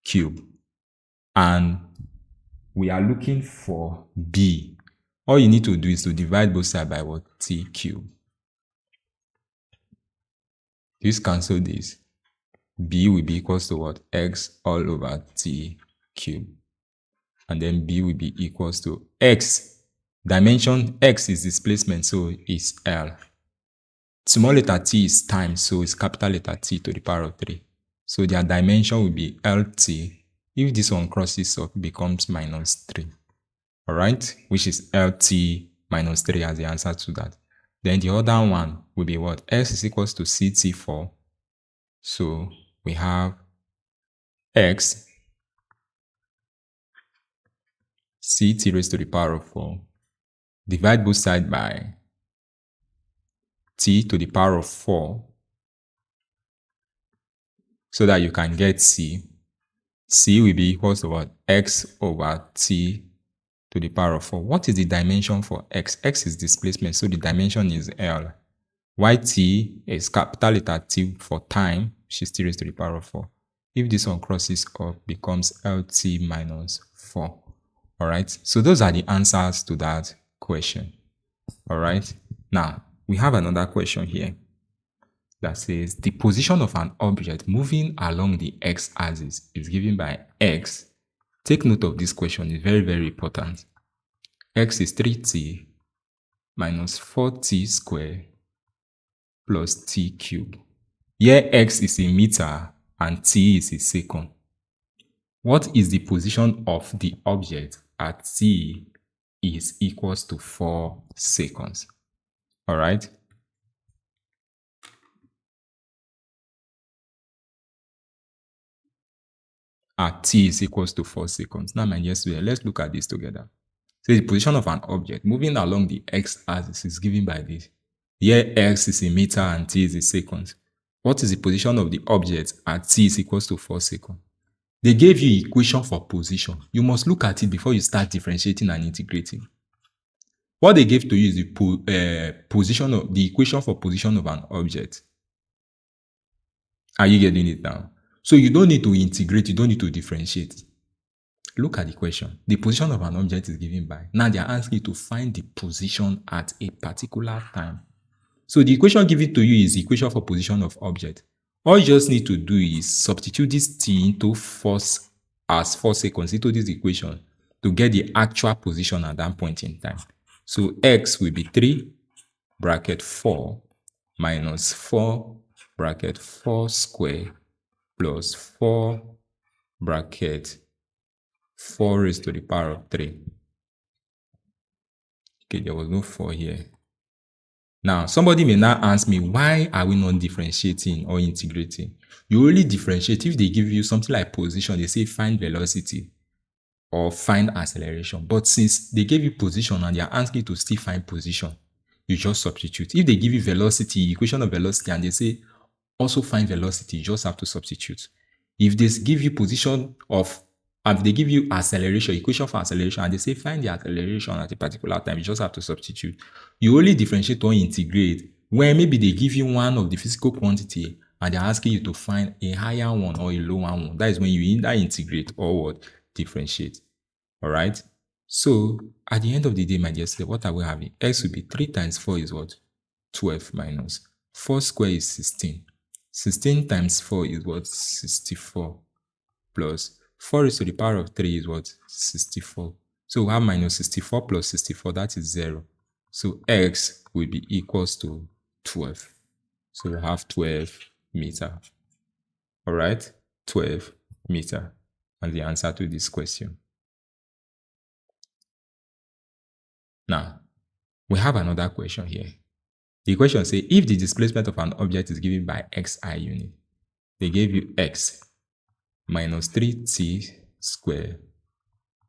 cubed and we are looking for b, all you need to do is to divide both sides by what? T cubed. This cancel this. B will be equals to what? X all over t cubed. And then b will be equals to x. Dimension x is displacement, so it's L. Small letter t is time, so it's capital letter T to the power of 3. So their dimension will be LT. If this one crosses up, it becomes minus 3. Alright? Which is LT minus 3 as the answer to that. Then the other one will be what? S is equals to CT4. So we have X CT raised to the power of 4. Divide both sides by T to the power of 4 so that you can get C. C will be equals to what? X over T to the power of 4. What is the dimension for X? X is displacement, so the dimension is L. YT is capital letter T for time, which is T raised to the power of 4. If this one crosses up, becomes LT minus 4. Alright, so those are the answers to that question. Alright, now we have another question here that says the position of an object moving along the x-axis is given by x. Take note of this question, it's very, very important. X is 3t minus 4t squared plus t cubed. Here x is a meter and t is a second. What is the position of the object at t is equals to 4 seconds? Alright? At t is equals to 4 seconds. Now, my dear student, let's look at this together. So the position of an object moving along the x-axis is given by this. Here x is a meter and t is a second. What is the position of the object at t is equals to 4 seconds? They gave you equation for position. You must look at it before you start differentiating and integrating. What they gave to you is the position of the equation for position of an object. Are you getting it now? So you don't need to integrate, you don't need to differentiate. Look at the question. The position of an object is given by. Now they are asking you to find the position at a particular time. So the equation given to you is the equation for position of object. All you just need to do is substitute this t into 4 seconds into this equation to get the actual position at that point in time. So x will be 3 bracket 4 minus 4 bracket 4 square plus 4 bracket 4 raised to the power of 3. Okay, there was no 4 here. Now, somebody may now ask me, why are we not differentiating or integrating? You only differentiate if they give you something like position. They say find velocity or find acceleration. But since they gave you position and they are asking you to still find position, you just substitute. If they give you velocity, equation of velocity, and they say also find velocity, you just have to substitute. If they give you position of, if they give you acceleration, equation for acceleration, and they say find the acceleration at a particular time, you just have to substitute. You only differentiate or integrate when maybe they give you one of the physical quantity and they're asking you to find a higher one or a lower one. That is when you either integrate or what? Differentiate. Alright? So at the end of the day, my dear student, what are we having? X will be 3 times 4 is what? 12 minus 4 square is 16. 16 times 4 is what? 64 plus 4 raised to the power of 3 is what? 64. So we have minus 64 plus 64, that is 0. So x will be equals to 12. So we have 12 meter. All right, 12 meter. And the answer to this question. Now, we have another question here. The question says, if the displacement of an object is given by xi unit, they gave you x minus 3t squared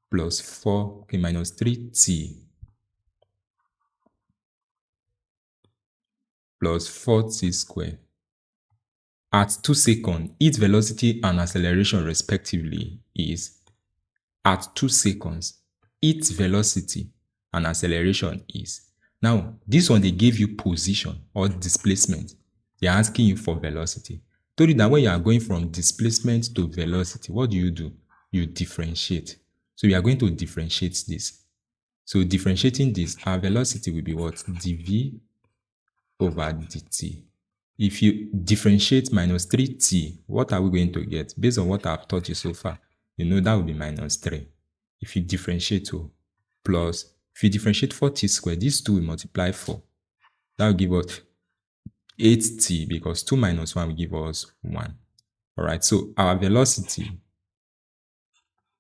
plus 4, minus 3t plus 4t squared. At 2 seconds, its velocity and acceleration respectively is, at 2 seconds, its velocity and acceleration is. Now, this one, they gave you position or displacement. They're asking you for velocity. Told you that when you are going from displacement to velocity, what do? You differentiate. So we are going to differentiate this. So differentiating this, our velocity will be what? dv over dt. If you differentiate minus 3t, what are we going to get? Based on what I've taught you so far, you know that will be minus 3. If you differentiate 2 plus, if you differentiate 4t squared, these two will multiply 4. That will give us 8t, because 2 minus 1 will give us 1. All right, so our velocity,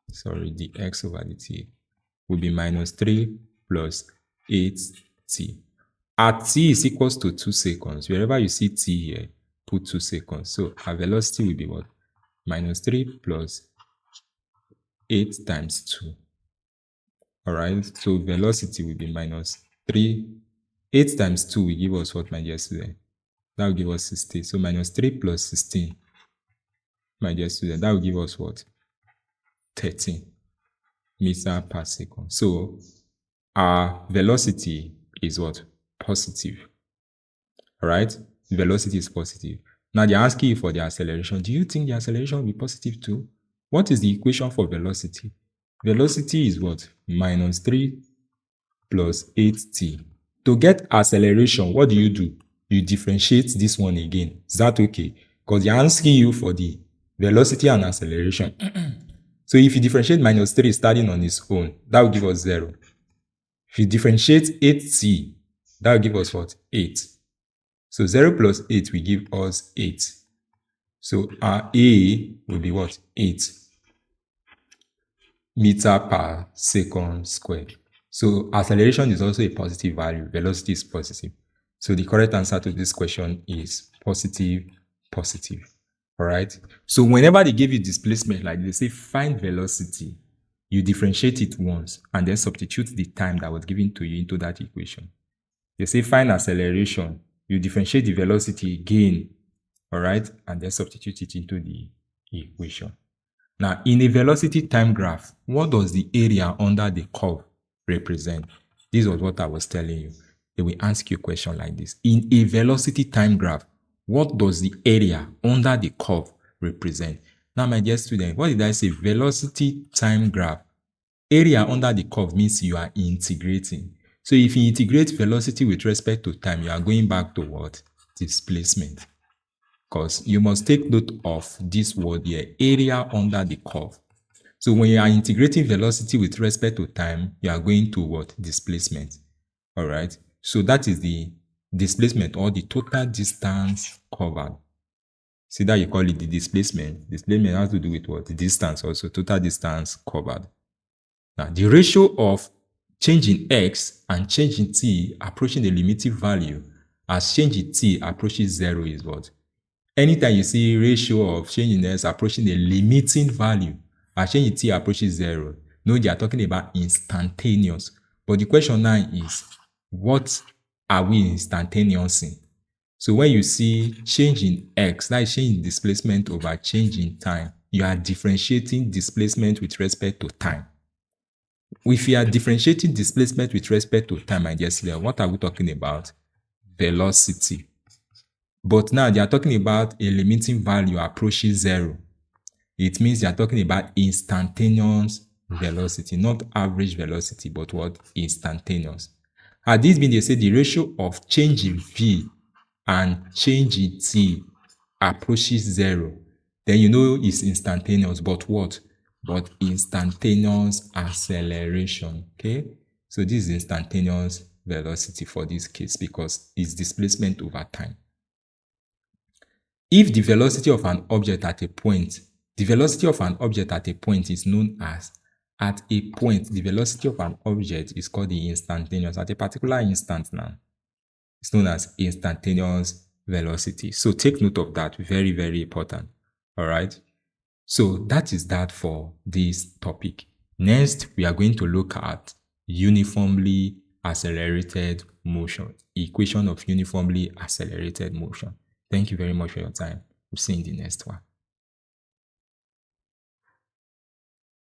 the x over dt, will be minus 3 plus 8t. At t is equals to 2 seconds. Wherever you see t here, put 2 seconds. So our velocity will be what? Minus 3 plus 8 times 2. All right, so velocity will be minus 3. 8 times 2 will give us what, my dear student? That will give us 16. So minus 3 plus 16, my dear student, that will give us what? 13 meters per second. So our velocity is what? Positive. All right, velocity is positive. Now they're asking you for the acceleration. Do you think the acceleration will be positive too? What is the equation for velocity? Velocity is what? Minus 3 plus 8t. To get acceleration, what do? You differentiate this one again. Is that okay? Because they're asking you for the velocity and acceleration. So if you differentiate minus 3 starting on its own, that will give us 0. If you differentiate 8t, that will give us what? 8. So 0 plus 8 will give us 8. So our A will be what? 8 meter per second squared. So acceleration is also a positive value. Velocity is positive. So the correct answer to this question is positive, positive. All right. So whenever they give you displacement, like they say find velocity, you differentiate it once and then substitute the time that was given to you into that equation. They say find acceleration, you differentiate the velocity again, all right, and then substitute it into the equation. Now, in a velocity time graph, what does the area under the curve represent? This was what I was telling you. They will ask you a question like this. In a velocity time graph, what does the area under the curve represent? Now, my dear student, what did I say? Velocity time graph. Area under the curve means you are integrating. So if you integrate velocity with respect to time, you are going back to what? Displacement. Because you must take note of this word here, area under the curve. So when you are integrating velocity with respect to time, you are going to what? Displacement. All right. So that is the displacement or the total distance covered. See that you call it the displacement. Displacement has to do with what? The distance also, total distance covered. Now, the ratio of change in x and change in t approaching the limiting value as change in t approaches 0 is what? Anytime you see ratio of change in x approaching the limiting value as change in t approaches 0, no, they are talking about instantaneous. But the question now is, what are we instantaneousing? So when you see change in x, that is change in displacement over change in time, you are differentiating displacement with respect to time. If you are differentiating displacement with respect to time, my dear student, what are we talking about? Velocity. But now they are talking about a limiting value approaching 0. It means they are talking about instantaneous velocity, not average velocity, but what? Instantaneous. Had this been, they say the ratio of change in v and change in t approaches 0, then you know it's instantaneous. But what? but instantaneous acceleration. Okay, so this is instantaneous velocity for this case because it's displacement over time. If the velocity of an object at a point, the velocity of an object at a point is known as, at a point, the velocity of an object is called the instantaneous. At a particular instant now, it's known as instantaneous velocity. So take note of that, very, very important. All right. So that is that for this topic. Next, we are going to look at uniformly accelerated motion, equation of uniformly accelerated motion. Thank you very much for your time. We'll see you in the next one.